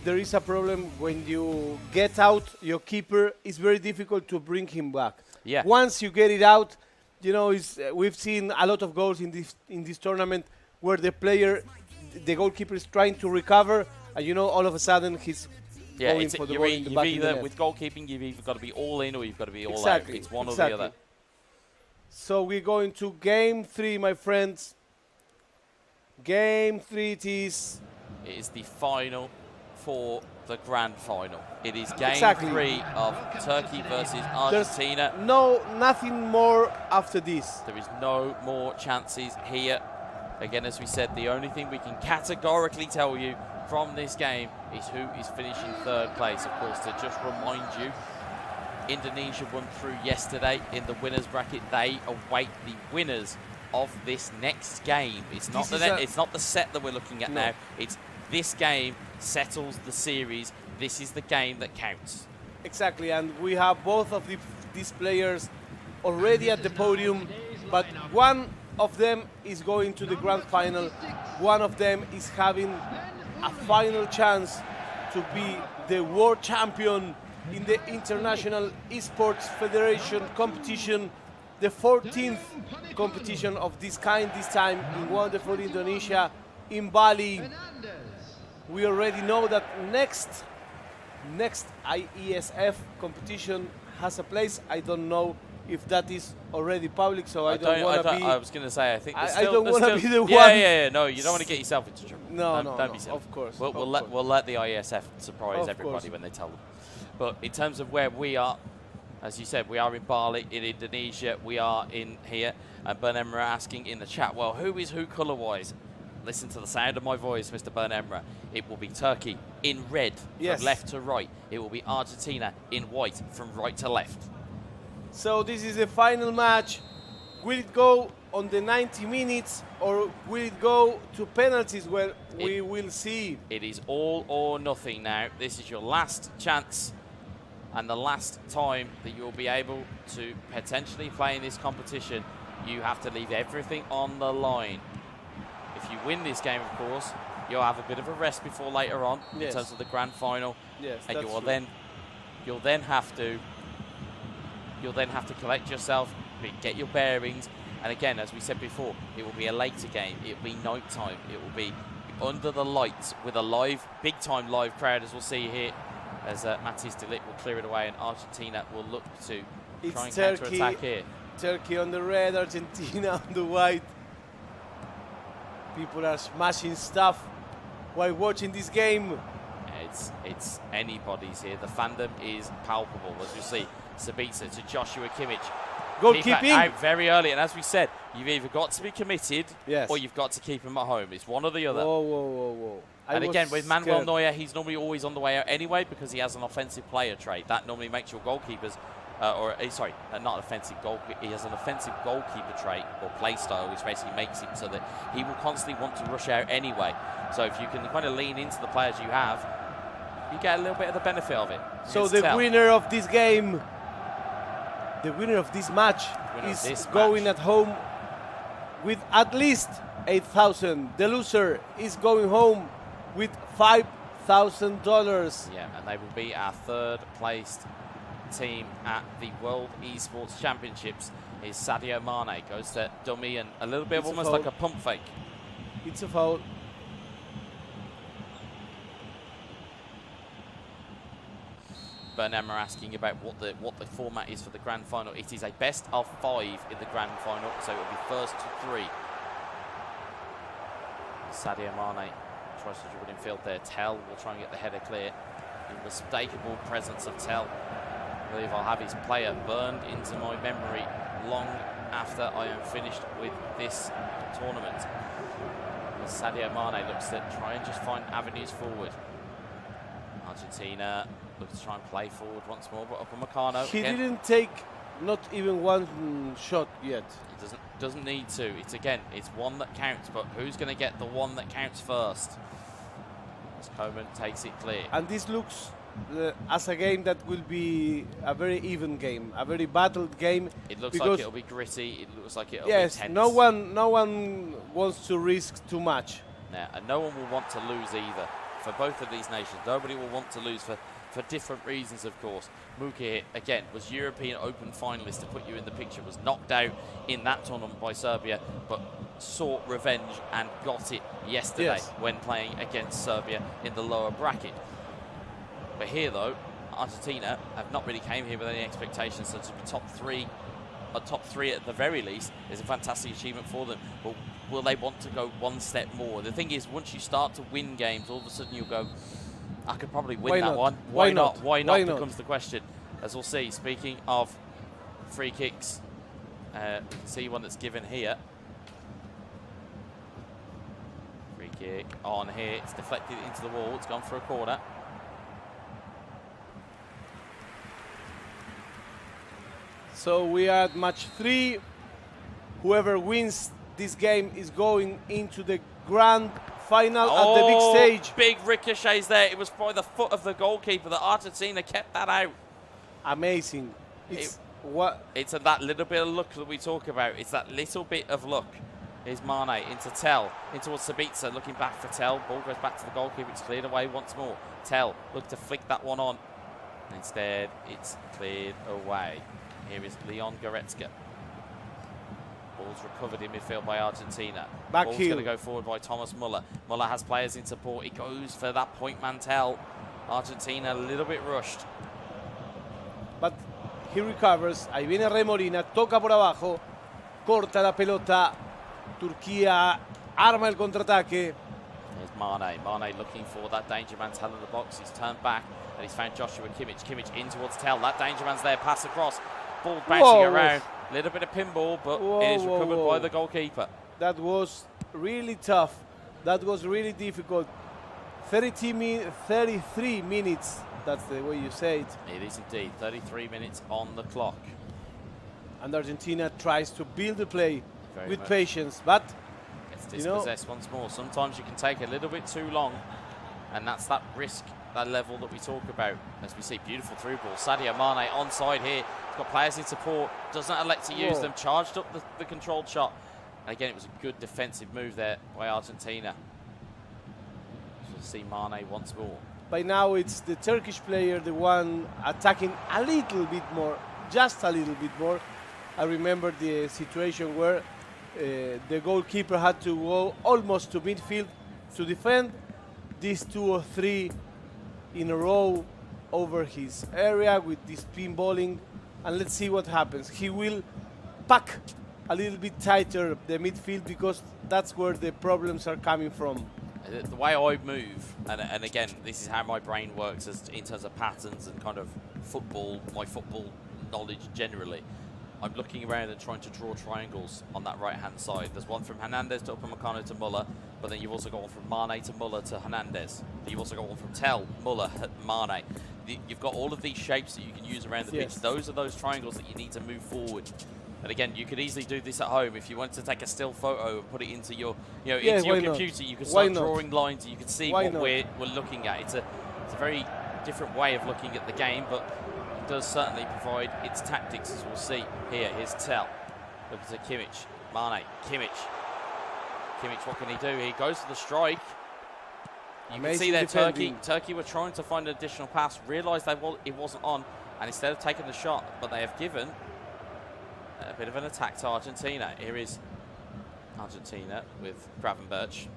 there is a problem when you get out your keeper. It's very difficult to bring him back. Yeah. Once you get it out, you know, we've seen a lot of goals in this tournament where the goalkeeper is trying to recover, and you know, all of a sudden he's going for the ball in the back of the net. With goalkeeping, you've either got to be all in or you've got to be all out. It's one or the other. So we're going to game 3, my friends. Game 3 it is. It is the final for the grand final. It is game 3 of Turkey versus Argentina. There's nothing more after this. There is no more chances here. Again, as we said, the only thing we can categorically tell you from this game is who is finishing 3rd place. Of course, to just remind you, Indonesia won through yesterday in the winners bracket. They await the winners of this next game. It's not the set that we're looking at now. It's this game settles the series. This is the game that counts. Exactly, and we have both of these players already at the podium, but one of them is going to the grand final. One of them is having a final chance to be the world champion in the International Esports Federation competition, the 14th competition of this kind, this time in wonderful Indonesia, in Bali. We already know that next IESF competition has a place. I don't know if that is already public, so I don't want to be... I was going to say, I think I don't want to be the one... Yeah, no, you don't want to get yourself into trouble. No, don't be silly. Of course. We'll let the IESF surprise everybody when they tell them. But in terms of where we are, as you said, we are in Bali, in Indonesia. We are in here. And Ben Emra asking in the chat, well, who is who colour-wise? Listen to the sound of my voice, Mr. Ben Emra. It will be Turkey in red from left to right. It will be Argentina in white from right to left. So this is the final match. Will it go on the 90 minutes or will it go to penalties? Well, we will see. It is all or nothing now. This is your last chance and the last time that you'll be able to potentially play in this competition. You have to leave everything on the line. If you win this game, of course, you'll have a bit of a rest before later on in terms of the grand final. Yes, and you'll then have to collect yourself, get your bearings. And again, as we said before, it will be a later game. It will be night time. It will be under the lights with a big time live crowd, as we'll see here, as Matthijs de Ligt will clear it away and Argentina will look to try and counter-attack here. Turkey on the red, Argentina on the white. People are smashing stuff while watching this game. It's anybody's here. The fandom is palpable, as you see. Sabitzer to Joshua Kimmich. Goalkeeping out very early, and as we said, you've either got to be committed or you've got to keep him at home. It's one or the other. Whoa. And again, with Manuel Neuer, he's normally always on the way out anyway because he has an offensive player trait. That normally makes your goalkeepers, not offensive goalkeeper. He has an offensive goalkeeper trait or play style, which basically makes him so that he will constantly want to rush out anyway. So if you can kind of lean into the players you have, you get a little bit of the benefit of it. So the winner of this game the winner of this match Winner of is this going match. at home with at least 8,000. The loser is going home with $5,000. Yeah, and they will be our third placed team at the World Esports Championships. Is Sadio Mane, goes to dummy and a little bit of It's a almost foul. like a pump fake. It's a foul. Bernema asking about what the format is for the grand final. It is a best of 5 in the grand final, so it will be first to 3. Sadio Mane tries to dribble in field there. Tell will try and get the header clear. Unmistakable presence of Tell. I believe I'll have his player burned into my memory long after I am finished with this tournament. As Sadio Mane looks to try and just find avenues forward. Argentina looks to try and play forward once more, but Upamecano He again, didn't take not even one shot yet. he doesn't need to. It's one that counts, but who's going to get the one that counts first? As Coman takes it clear. And this looks as a game that will be a very even game, a very battled game. It looks like it'll be gritty. It looks like it'll be Yes, tense. no one wants to risk too much. Yeah, and no one will want to lose either. For both of these nations, nobody will want to lose for different reasons, of course. Mukic, again, was European Open finalist, to put you in the picture, was knocked out in that tournament by Serbia, but sought revenge and got it yesterday when playing against Serbia in the lower bracket. But here, though, Argentina have not really came here with any expectations, so to be top 3, or top 3 at the very least, is a fantastic achievement for them. But will they want to go one step more? The thing is, once you start to win games, all of a sudden you'll go, I could probably win that one. Why not? Why not becomes the question, as we'll see. Speaking of free kicks, we can see one that's given here. Free kick on here. It's deflected into the wall. It's gone for a corner. So we are at match 3. Whoever wins this game is going into the grand final at the big stage. Big ricochets there. It was by the foot of the goalkeeper that Argentina kept that out. Amazing. It's that little bit of luck that we talk about. It's that little bit of luck. Here's Mane into Tell, in towards Sabitzer, looking back for Tell. Ball goes back to the goalkeeper. It's cleared away once more. Tell look to flick that one on. Instead, it's cleared away. Here is Leon Goretzka. Ball's recovered in midfield by Argentina. Ball's going to go forward by Thomas Muller. Muller has players in support. He goes for that point man Tell. Argentina a little bit rushed. But he recovers. Ahí viene Remolina, toca por abajo, corta la pelota. Turquía arma el contraataque. There's Mane. Mane looking for that danger man Tell in the box. He's turned back and he's found Joshua Kimmich. Kimmich in towards Tell. That danger man's there. Pass across. Ball bouncing around. A little bit of pinball, but it is recovered by the goalkeeper. That was really tough. That was really difficult. 33 minutes. That's the way you say it. It is indeed. 33 minutes on the clock. And Argentina tries to build the play with much. Patience, but Gets dispossessed once more. Sometimes you can take a little bit too long, and that's that risk, that level that we talk about. As we see, beautiful through ball. Sadio Mane onside here. He's got players in support. Doesn't elect to use them. Charged up the controlled shot. And again, it was a good defensive move there by Argentina. We'll see Mane once more. By now, it's the Turkish player, the one attacking a little bit more, just a little bit more. I remember the situation where the goalkeeper had to go almost to midfield to defend these 2 or 3 in a row over his area with this pinballing. And let's see what happens. He will pack a little bit tighter the midfield because that's where the problems are coming from. The way I move, and again, this is how my brain works as in terms of patterns and kind of football, my football knowledge generally. I'm looking around and trying to draw triangles on that right-hand side. There's one from Hernandez to Upamecano to Muller, but then you've also got one from Mane to Muller to Hernandez. You've also got one from Tell, Muller, Mane. You've got all of these shapes that you can use around the pitch. Those are those triangles that you need to move forward. And again, you could easily do this at home. If you wanted to take a still photo and put it into your, into your computer, you could start drawing lines and you could see what we're looking at. It's a very different way of looking at the game, but does certainly provide its tactics, as we'll see here. Here's Tell. Look at Kimmich. Mane. Kimmich. Kimmich, what can he do? He goes for the strike. You can see there Turkey were trying to find an additional pass, realised it wasn't on, and instead of taking the shot, but they have given a bit of an attack to Argentina. Here is Argentina with Gravenberch.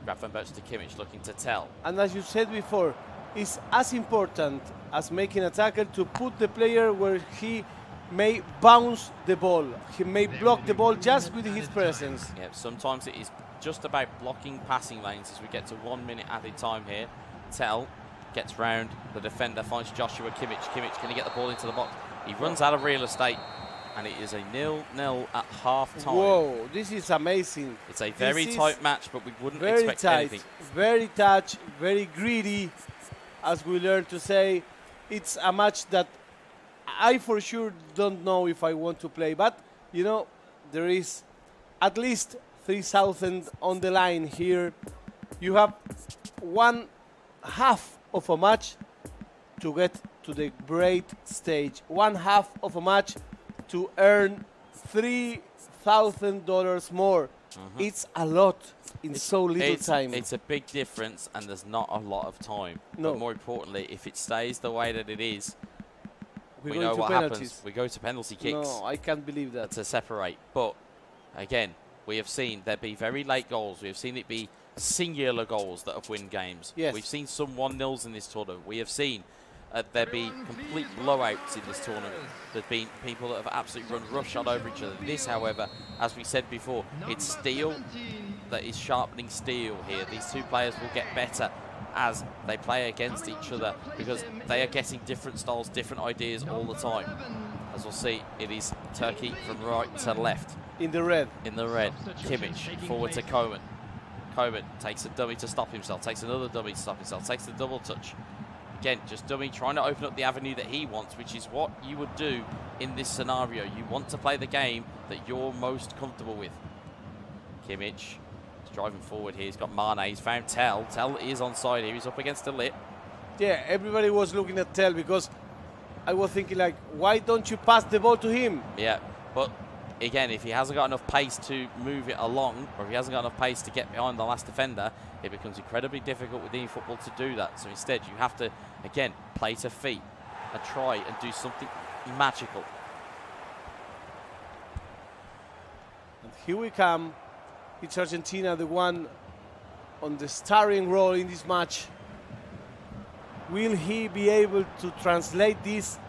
Gravenberch to Kimmich, looking to Tell. And as you said before, it's as important as making a tackle to put the player where he may bounce the ball. He may block the ball just with his presence. Yeah, sometimes it is just about blocking passing lanes as we get to 1 minute added time here. Tell gets round the defender, finds Joshua Kimmich. Kimmich, can he get the ball into the box? He runs out of real estate, and it is a 0-0 at half time. Whoa, this is amazing. It's a very tight match, but we wouldn't very expect tight, anything. Very tight, very greedy, as we learned to say. It's a match that I for sure don't know if I want to play, but you know, there is at least 3,000 on the line here. You have 1/2 of a match to get to the great stage. 1/2 of a match to earn $3,000 more. It's a lot in so little time. It's a big difference, and there's not a lot of time. No. But more importantly, if it stays the way that it is, we know to what penalties. happens. We go to penalty kicks. No, I can't believe that. To separate. But again, we have seen there be very late goals. We have seen it be singular goals that have won games. Yes. We've seen some 1-0s in this tournament. We have seen there be complete blowouts in this tournament. There's been people that have absolutely run roughshod over each other. This, however, as we said before, it's steel that is sharpening steel here. These two players will get better as they play against each other because they are getting different styles, different ideas all the time. As we'll see, it is Turkey from right to left. In the red. In the red. Kimmich forward to Koeman. Koeman takes a dummy to stop himself, takes another dummy to stop himself, takes the double touch. Again, just dummy, trying to open up the avenue that he wants, which is what you would do in this scenario. You want to play the game that you're most comfortable with. Kimmich is driving forward here. He's got Mane. He's found Tell. Tell is onside here. He's up against the lit. Yeah, everybody was looking at Tell because I was thinking, like, why don't you pass the ball to him? Yeah, but again, if he hasn't got enough pace to move it along, or if he hasn't got enough pace to get behind the last defender, it becomes incredibly difficult within football to do that. So instead, you have to, again, play to feet and try and do something magical. And here we come. It's Argentina, the one on the starring role in this match. Will he be able to translate this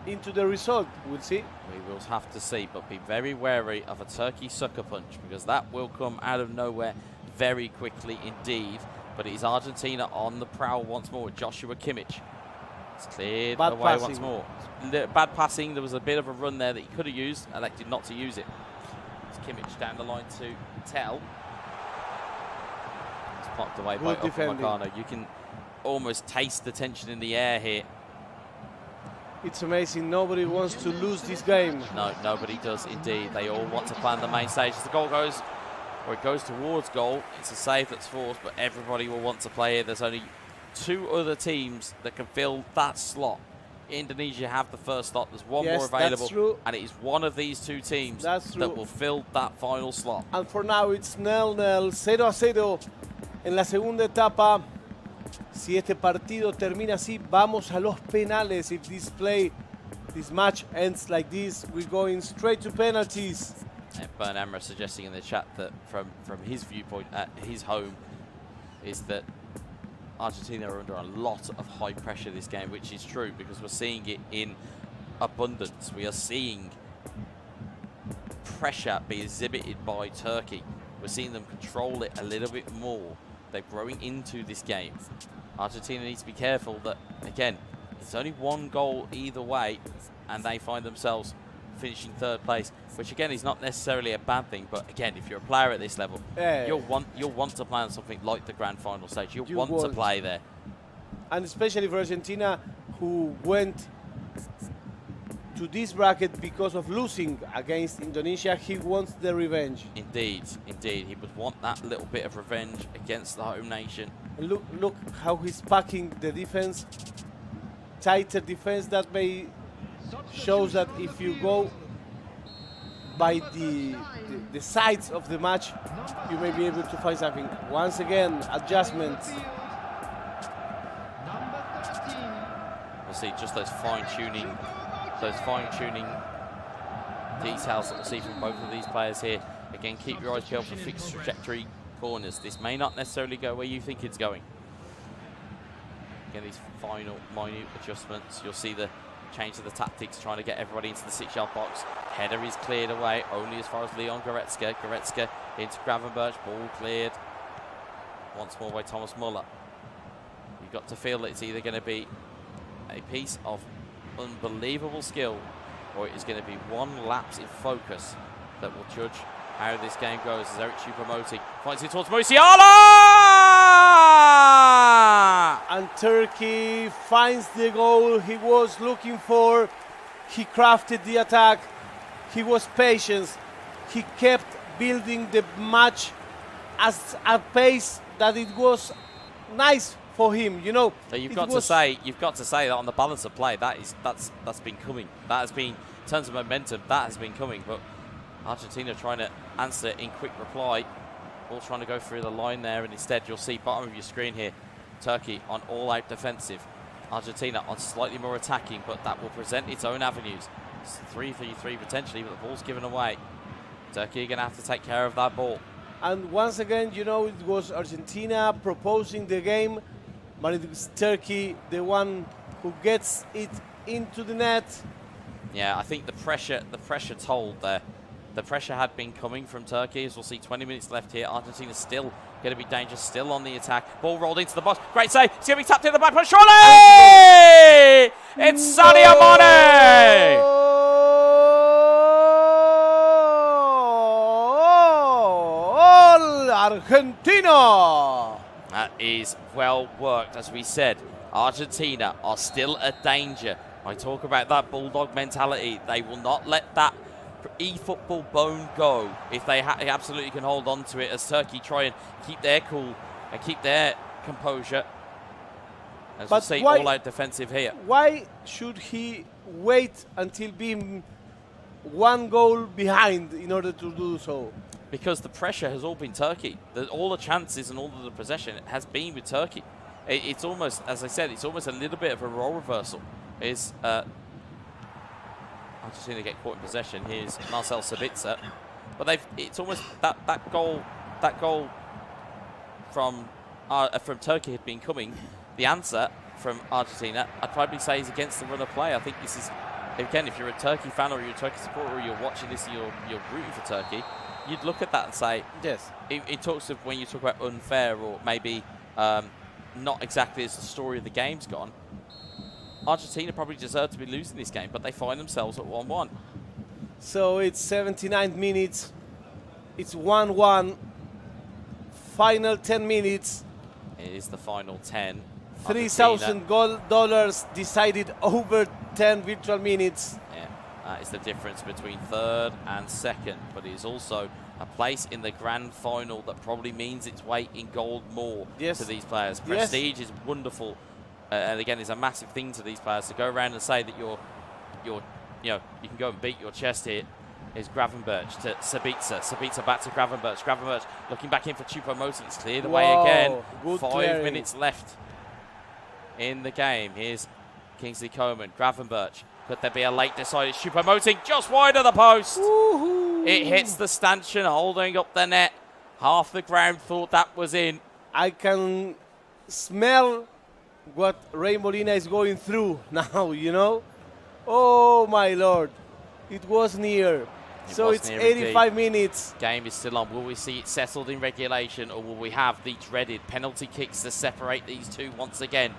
into the result? We'll see. We will have to see, but be very wary of a Turkey sucker punch because that will come out of nowhere very quickly indeed. But it is Argentina on the prowl once more. Joshua Kimmich. It's cleared away once more. Bad passing. There was a bit of a run there that he could have used. Elected not to use it. It's Kimmich down the line to Tell. It's blocked away by Upamecano. You can almost taste the tension in the air here. It's amazing. Nobody wants to lose this game. No, nobody does indeed. They all want to play on the main stage. As the goal goes, or it goes towards goal, it's a save that's forced, but everybody will want to play here. There's only 2 other teams that can fill that slot. Indonesia have the first slot. There's one more available. That's true. And it is one of these 2 teams that will fill that final slot. And for now, it's 0-0, 0-0 en la segunda etapa. Si este partido termina así, vamos a los penales. If this match ends like this, we're going straight to penalties. Bern Emra suggesting in the chat that from his viewpoint at his home is that Argentina are under a lot of high pressure this game, which is true because we're seeing it in abundance. We are seeing pressure be exhibited by Turkey. We're seeing them control it a little bit more. They're growing into this game. Argentina needs to be careful that, again, it's only 1 goal either way, and they find themselves finishing 3rd place, which again is not necessarily a bad thing. But again, if you're a player at this level, you'll want to play on something like the grand final stage. You'll want to play there, and especially for Argentina, who went to this bracket because of losing against Indonesia. He wants the revenge. Indeed, indeed. He would want that little bit of revenge against the home nation. And look how he's packing the defense. tighter defense that may shows that if you go by the sides of the match, you may be able to find something. Once again, adjustments. We'll see just those fine-tuning details that we'll see from both of these players here. Again, keep your eyes peeled for fixed trajectory corners. This may not necessarily go where you think it's going. Again, these final minute adjustments. You'll see the change of the tactics, trying to get everybody into the 6-yard box. Header is cleared away, only as far as Leon Goretzka. Goretzka into Gravenberch, ball cleared. Once more by Thomas Muller. You've got to feel that it's either going to be a piece of unbelievable skill, or it is going to be one lapse in focus that will judge how this game goes. As Eric Choupo-Moting finds it towards Musiala! And Turkey finds the goal he was looking for. He crafted the attack. He was patient. He kept building the match at a pace that it was nice for him, you know. So you've got to say that on the balance of play, that's been coming. That has been, in terms of momentum, that has been coming. But Argentina trying to answer in quick reply, all trying to go through the line there, and instead you'll see bottom of your screen here, Turkey on all-out defensive, Argentina on slightly more attacking, but that will present its own avenues. It's 3-3-3 potentially, but the ball's given away. Turkey are going to have to take care of that ball. And once again, you know, it was Argentina proposing the game, but it was Turkey, the one who gets it into the net. Yeah, I think the pressure told there. The pressure had been coming from Turkey, as we'll see 20 minutes left here. Argentina still going to be dangerous, still on the attack. Ball rolled into the box. Great save. It's going to be tapped in the back, but surely it's Sadio Mane! Argentina! That is well worked. As we said, Argentina are still a danger. I talk about that bulldog mentality. They will not let that e-football bone go if they absolutely can hold on to it, as Turkey try and keep their cool and keep their composure. As we'll see, all out defensive here. Why should he wait until being one goal behind in order to do so? Because the pressure has all been Turkey. All the chances and all of the possession has been with Turkey. It's almost, as I said, it's almost a little bit of a role reversal. Argentina get caught in possession. Here's Marcel Sabitzer, but it's almost that goal from Turkey had been coming. The answer from Argentina, I'd probably say, is against the run of play. I think this is, again, if you're a Turkey fan or you're a Turkey supporter or you're watching this and you're rooting for Turkey, you'd look at that and say, yes. It talks of when you talk about unfair or maybe not exactly as the story of the game's gone. Argentina probably deserve to be losing this game, but they find themselves at 1-1. So it's 79 minutes. It's 1-1. Final 10 minutes. It is the final 10. $3,000 decided over 10 virtual minutes. Yeah, that is the difference between third and second, but it is also a place in the grand final that probably means its weight in gold more to these players. Prestige is wonderful, and again, is a massive thing to these players to go around and say that you can go and beat your chest here. Is Gravenberch to Sabitzer. Sabitzer back to Gravenberch. Gravenberch looking back in for Choupo-Moting. It's cleared away again. 5 minutes left in the game. Here's Kingsley Coman. Gravenberch. Could there be a late decided? Choupo-Moting just wide of the post. It hits the stanchion, holding up the net. Half the ground thought that was in. I can smell what Ray Molina is going through now, you know? Oh, my Lord. It was near. So it's 85 minutes. Game is still on. Will we see it settled in regulation, or will we have the dreaded penalty kicks to separate these two once again?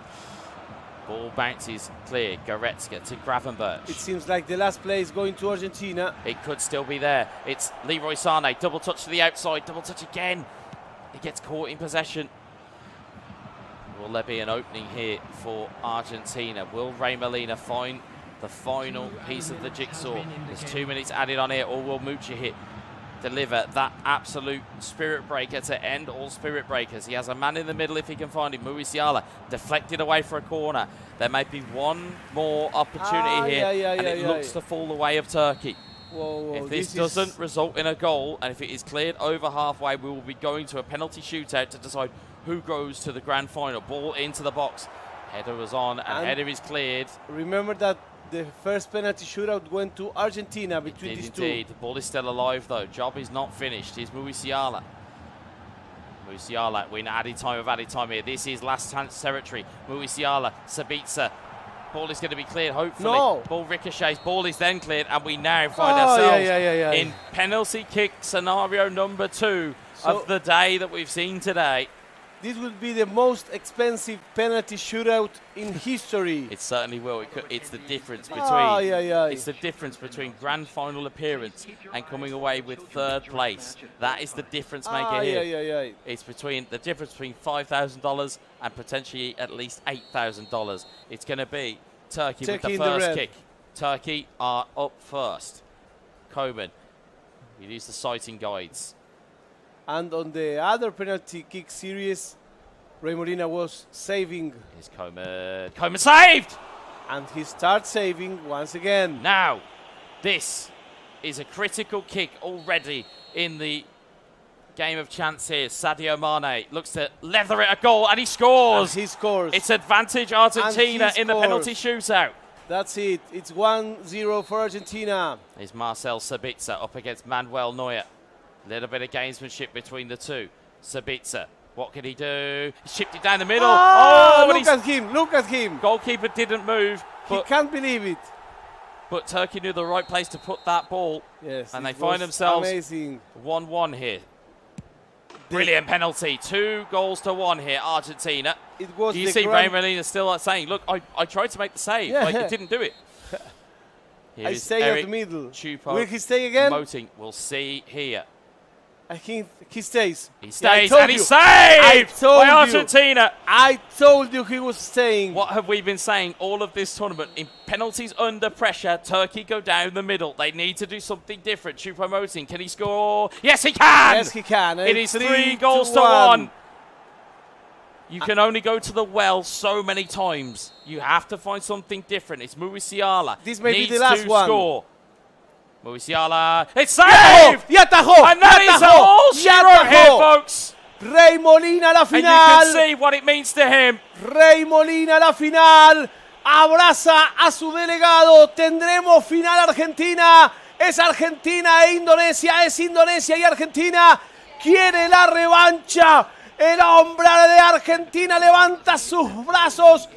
Ball bounces clear. Goretzka to Gravenberch. It seems like the last play is going to Argentina. It could still be there. It's Leroy Sané. Double touch to the outside. Double touch again. He gets caught in possession. Will there be an opening here for Argentina? Will Ray Molina find the final piece of the jigsaw? There's 2 minutes added on here, or will Mucha hit deliver that absolute spirit breaker to end all spirit breakers. He has a man in the middle if he can find him. Musiala deflected away for a corner. There may be one more opportunity here, and it looks to fall the way of Turkey. Whoa, if this doesn't result in a goal, and if it is cleared over halfway, we will be going to a penalty shootout to decide who goes to the grand final. Ball into the box. Header was on, and header is cleared. Remember that the first penalty shootout went to Argentina between these two. Indeed. The ball is still alive, though. Job is not finished. Here's Musiala. Musiala, we're in added time here. This is last chance territory. Musiala, Sabitzer. Ball is going to be cleared, hopefully. No. Ball ricochets. Ball is then cleared, and we now find ourselves in penalty kick scenario number 2 of the day that we've seen today. This will be the most expensive penalty shootout in history. It certainly will. It's the difference between it's the difference between grand final appearance and coming away with 3rd place. That is the difference maker here. It's between the difference between $5,000 and potentially at least $8,000. It's going to be Turkey with the first kick. Turkey are up first. Coman, you use the sighting guides. And on the other penalty kick series, Ray Molina was saving. Here's Coman. Coman saved! And he starts saving once again. Now, this is a critical kick already in the game of chance here. Sadio Mane looks to leather it a goal, and he scores! And he scores. It's advantage Argentina in the penalty shootout. That's it. It's 1-0 for Argentina. Here's Marcel Sabitzer up against Manuel Neuer. Little bit of gamesmanship between the two. Sabitzer, what can he do? He chipped it down the middle. Look at him, look at him. Goalkeeper didn't move. He can't believe it. But Turkey knew the right place to put that ball. Yes, and they find themselves 1-1 here. Brilliant penalty. 2-1 here, Argentina. It was you see Ray Molina still saying, look, I tried to make the save. Like, it didn't do it. I stay at the middle. Chupo Will he stay again? We'll see here. I think he stays. He stays, and he's saved by Argentina. I told you he was staying. What have we been saying all of this tournament? In penalties under pressure, Turkey go down the middle. They need to do something different. Choupo-Moting, can he score? Yes, he can! Yes, he can. It is 3-1. You can only go to the well so many times. You have to find something different. It's Musiala. This may be the last one. Score. Musiala, it's saved! Y atajó! And that is all she wrote here, folks. Ray Molina la final. And you can see what it means to him. Ray Molina la final. Abraza a su delegado. Tendremos final Argentina. Es Argentina e Indonesia. Es Indonesia y Argentina. Quiere la revancha. El hombre de Argentina levanta sus brazos.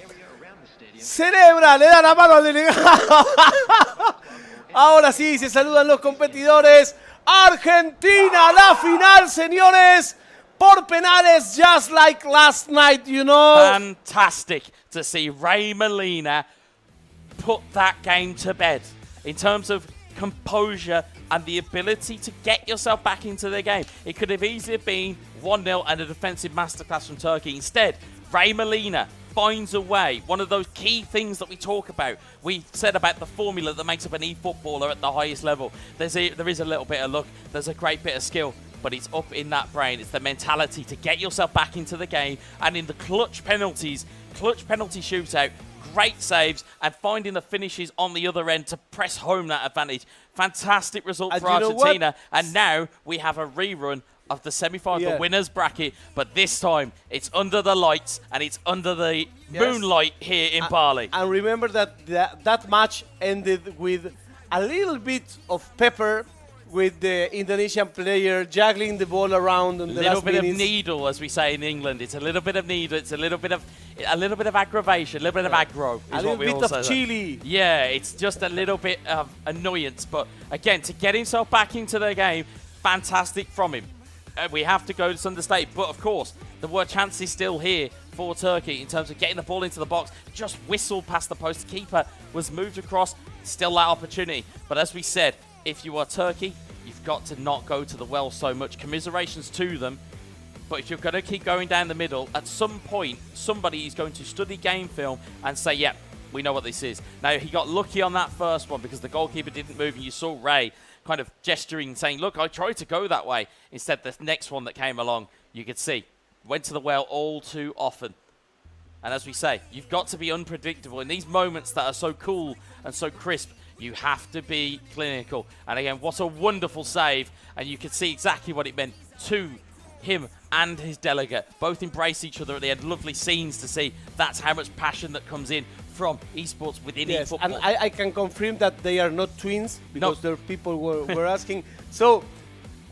Celebra, le da la mano al delegado. Ahora sí, se saludan los competidores. Argentina, la final, señores. Por penales, just like last night, you know. Fantastic to see Ray Molina put that game to bed in terms of composure and the ability to get yourself back into the game. It could have easily been 1-0 and a defensive masterclass from Turkey. Instead, Ray Molina finds a way. One of those key things that we talk about. We said about the formula that makes up an e-footballer at the highest level. There is a little bit of luck. There's a great bit of skill. But it's up in that brain. It's the mentality to get yourself back into the game. And in the clutch penalty shootout, great saves and finding the finishes on the other end to press home that advantage. Fantastic result for Argentina. And now we have a rerun of the semi-final winners bracket, but this time it's under the lights and it's under the moonlight here in Bali. And remember that that match ended with a little bit of pepper, with the Indonesian player juggling the ball around in the last minutes. A little bit of needle, as we say in England. It's a little bit of needle. It's a little bit of aggravation, a little bit of aggro. A little bit of chili. Yeah, it's just a little bit of annoyance. But again, to get himself back into the game, fantastic from him. We have to go to understate. But of course, there were chances still here for Turkey in terms of getting the ball into the box. Just whistled past the post. The keeper was moved across. Still that opportunity. But as we said, if you are Turkey, you've got to not go to the well so much. Commiserations to them. But if you're going to keep going down the middle, at some point, somebody is going to study game film and say, yep, we know what this is. Now, he got lucky on that first one because the goalkeeper didn't move, and you saw Ray kind of gesturing, saying, look, I tried to go that way. Instead, the next one that came along, you could see, went to the well all too often. And as we say, you've got to be unpredictable. In these moments that are so cool and so crisp, you have to be clinical. And again, what a wonderful save. And you could see exactly what it meant to him and his delegate. Both embrace each other at the end. Lovely scenes to see. That's how much passion that comes in from esports within eFootball. And I can confirm that they are not twins, because there people were asking. So,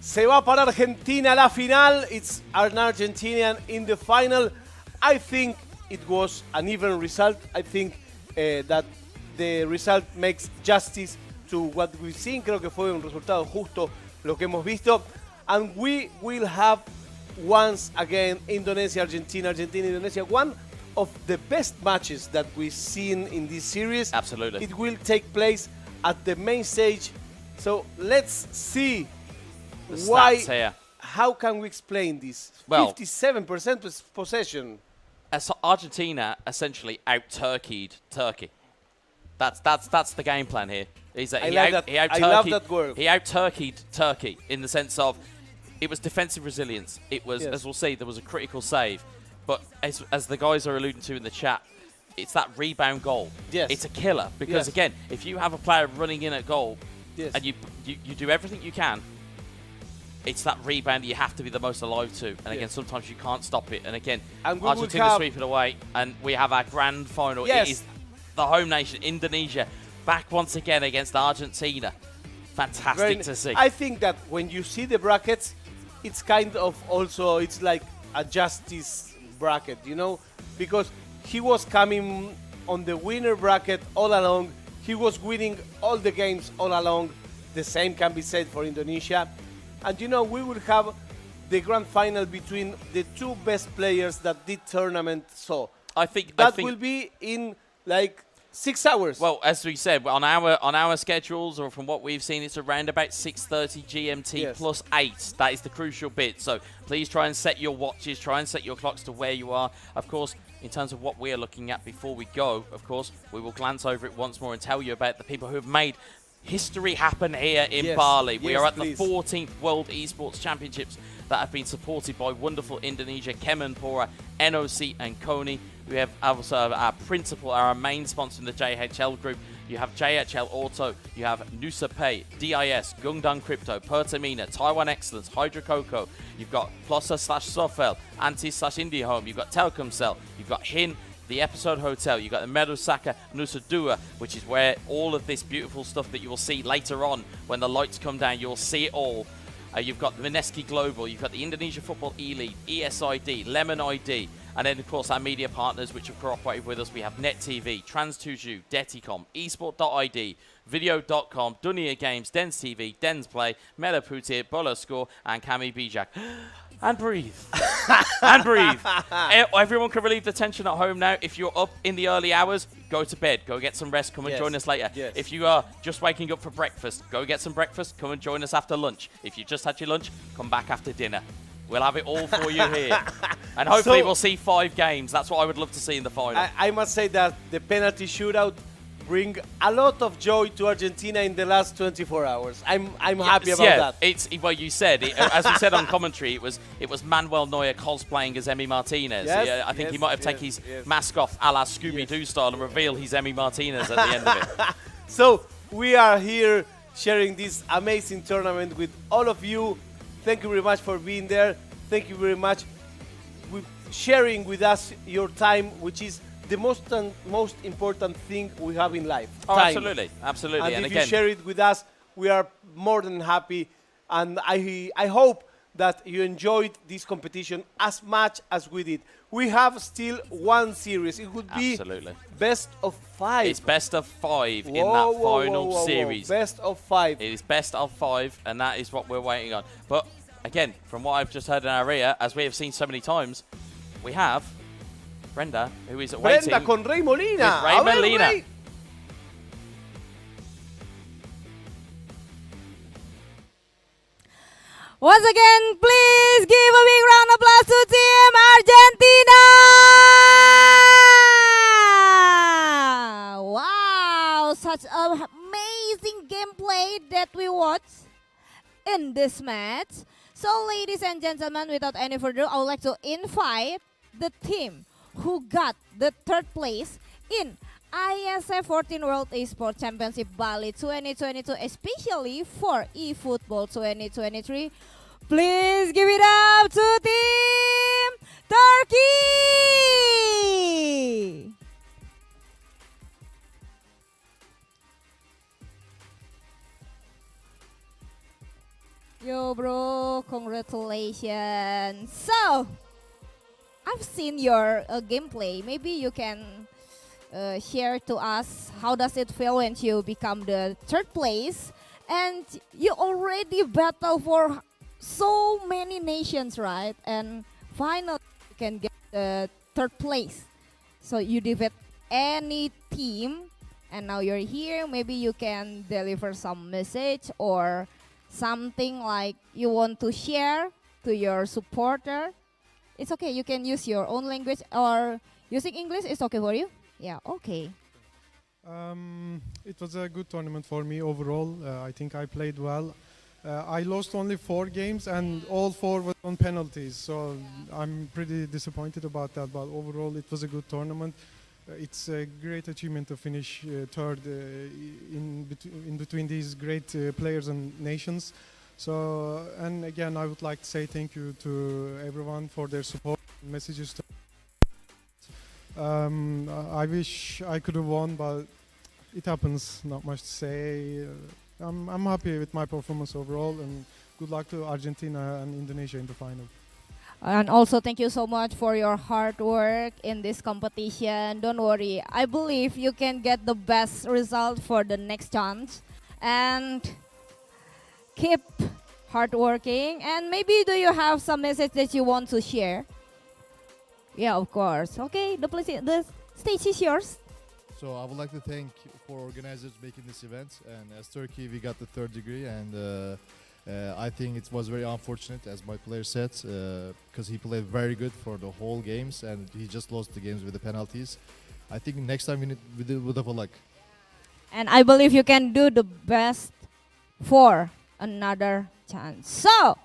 se va para Argentina la final. It's an Argentinian in the final. I think it was an even result. I think that the result makes justice to what we've seen. Creo que fue un resultado justo lo que hemos visto. And we will have once again Indonesia, Argentina, Argentina, Indonesia. One of the best matches that we've seen in this series. Absolutely. It will take place at the main stage. So let's see why. Here. How can we explain this? Well, 57% possession. As Argentina essentially out-Turkeyed Turkey. That's the game plan here. I love that word. He out-Turkeyed Turkey in the sense of it was defensive resilience. It was, as we'll see, there was a critical save. But as the guys are alluding to in the chat, it's that rebound goal. Yes. It's a killer because, again, if you have a player running in at goal and you do everything you can, it's that rebound that you have to be the most alive to. And again, sometimes you can't stop it. And again, Argentina sweep it away. And we have our grand final. Yes. It is the home nation, Indonesia, back once again against Argentina. Fantastic to see. I think that when you see the brackets, it's kind of also, it's like a justice bracket, you know? Because he was coming on the winner bracket all along. He was winning all the games all along. The same can be said for Indonesia. And you know, we will have the grand final between the two best players that the tournament saw. I think will be in like 6 hours. Well, as we said, on our schedules, or from what we've seen, it's around about 6:30 GMT plus 8. That is the crucial bit. So please try and set your watches, try and set your clocks to where you are. Of course, in terms of what we are looking at before we go, of course, we will glance over it once more and tell you about the people who have made history happen here in Bali. We are at the 14th World Esports Championships that have been supported by wonderful Indonesia, Kemenpora, NOC and Kony. We have also our principal, our main sponsor in the JHL group. You have JHL Auto, you have Nusa Pay, DIS, Gungdang Crypto, Pertamina, Taiwan Excellence, Hydro Coco. You've got Plossa/Sofel, Antis/IndieHome. You've got Telkomsel. You've got Hin, the Episode Hotel. You've got the Merusaka Nusa Dua, which is where all of this beautiful stuff that you will see later on when the lights come down, you'll see it all. You've got the Mineski Global, you've got the Indonesia Football E-League, ESID, Lemon ID, and then, of course, our media partners which have cooperated with us. We have NetTV, Trans2Ju, Deticom, Esport.id, Video.com, Dunia Games, Dens TV, Dens Play, Metaputir, Bola Score, and Kami Bijak. And breathe. And breathe. Everyone can relieve the tension at home now. If you're up in the early hours, go to bed. Go get some rest. Come and join us later. Yes. If you are just waking up for breakfast, go get some breakfast. Come and join us after lunch. If you just had your lunch, come back after dinner. We'll have it all for you here. And hopefully we'll see 5 games. That's what I would love to see in the final. I must say that the penalty shootout bring a lot of joy to Argentina in the last 24 hours. I'm happy about that. Well, you said as we said on commentary, it was Manuel Neuer cosplaying as Emi Martinez. I think he might have taken his mask off a la Scooby-Doo style and reveal he's Emi Martinez at the end of it. So we are here sharing this amazing tournament with all of you. Thank you very much for being there. Thank you very much for sharing with us your time, which is the most important thing we have in life. Oh, time. Absolutely. And if you share it with us, we are more than happy. And I hope that you enjoyed this competition as much as we did. We have still one series. It would be best of 5. It's best of 5 in that final series. Best of 5. It is best of 5, and that is what we're waiting on. But again, from what I've just heard in our ear, as we have seen so many times, we have Brenda, who is waiting. Brenda con Rey Molina. Rey Molina. Rey. Once again, please give a big round of applause to Team Argentina! Wow, such amazing gameplay. play that we watched in this match. So ladies and gentlemen, without any further, I would like to invite the team who got the third place in IESF 14 World Esports Championship Bali 2022, especially for eFootball 2023. Please give it up to Team Turkey! Yo bro, congratulations. So, I've seen your gameplay. Maybe you can share to us how does it feel when you become the third place and you already battle for so many nations, right? And finally you can get the third place. So you defeat any team and now you're here. Maybe you can deliver some message or something like you want to share to your supporter. It's okay, you can use your own language or using English is okay for you? Yeah, okay. It was a good tournament for me overall. I think I played well. I lost only 4 games and all 4 were on penalties, so I'm pretty disappointed about that, but overall it was a good tournament. It's a great achievement to finish third in between these great players and nations. So, and again, I would like to say thank you to everyone for their support and messages. I wish I could have won, but it happens. Not much to say. I'm happy with my performance overall, and good luck to Argentina and Indonesia in the final. And also thank you so much for your hard work in this competition. Don't worry, I believe you can get the best result for the next chance. And keep hard working. And maybe do you have some message that you want to share? Yeah, of course. Okay, the stage is yours. So I would like to thank for organizers making this event, and as Turkey we got the third degree, and I think it was very unfortunate, as my player said, because he played very good for the whole games and he just lost the games with the penalties. I think next time we need a bit of a luck. And I believe you can do the best for another chance. So,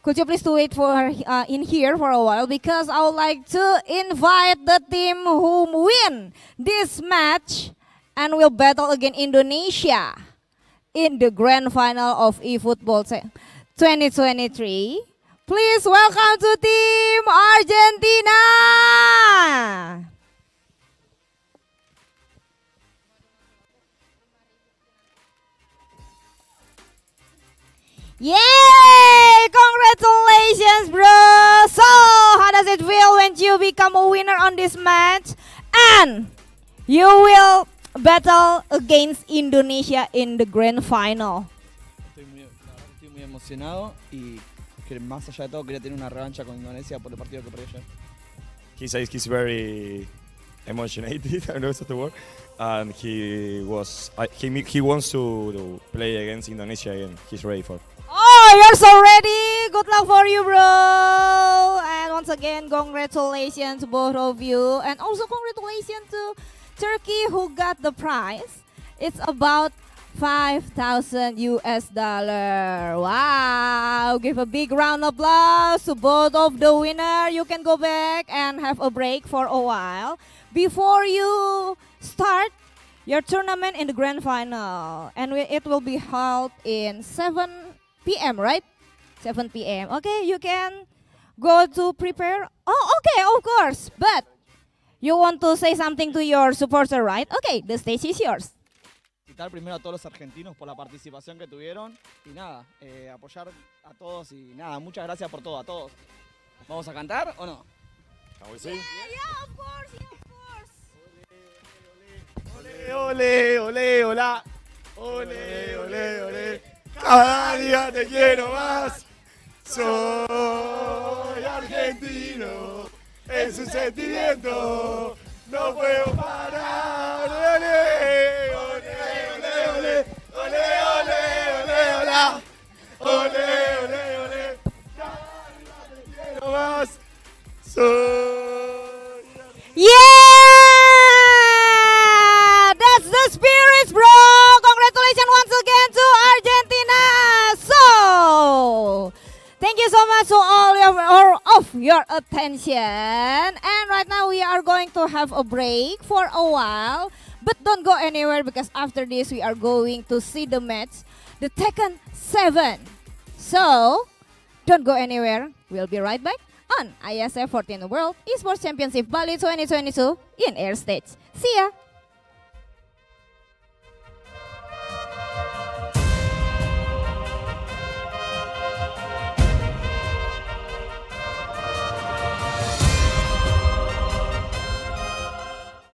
could you please wait for in here for a while, because I would like to invite the team who win this match and will battle against Indonesia in the grand final of eFootball 2023. Please welcome to Team Argentina. Yay! Congratulations, bro! So, how does it feel when you become a winner on this match? And you will battle against Indonesia in the grand final. Estoy muy emocionado y que más allá de todo quería tener una revancha con Indonesia por el partido que perdí ayer. He says he's very emotionated, I know that's the word, and he wants to play against Indonesia again. He's ready for. Oh, you're so ready. Good luck for you, bro. And once again, congratulations to both of you. And also congratulations to Turkey who got the prize. It's about $5,000 US. Wow. Give a big round of applause to both of the winner. You can go back and have a break for a while before you start your tournament in the grand final. And it will be held in 7 p.m., right? 7 p.m. Okay, you can go to prepare. Oh, okay, of course. But you want to say something to your supporter, right? Okay, the stage is yours. Felicitar primero a todos los argentinos por la participación que tuvieron y nada, apoyar a todos y nada, muchas gracias por todo, a todos. ¿Vamos a cantar o no? Can we see? Yeah, of course, yeah, of course. Ole, ole, ole, hola. Ole, ole, ole. Cada día te quiero más. Soy argentino. Es un sentimiento. No puedo parar. Ole, ole, ole, ole. Ole, ole, ole, hola. Ole, ole, ole. Cada día te quiero más. Soy Yeah! That's the spirit, bro! Congratulations attention. And right now we are going to have a break for a while. But don't go anywhere because after this we are going to see the match, the Tekken 7. So, don't go anywhere. We'll be right back on IESF 14 World Esports Championship Bali 2022 in air stage. See ya!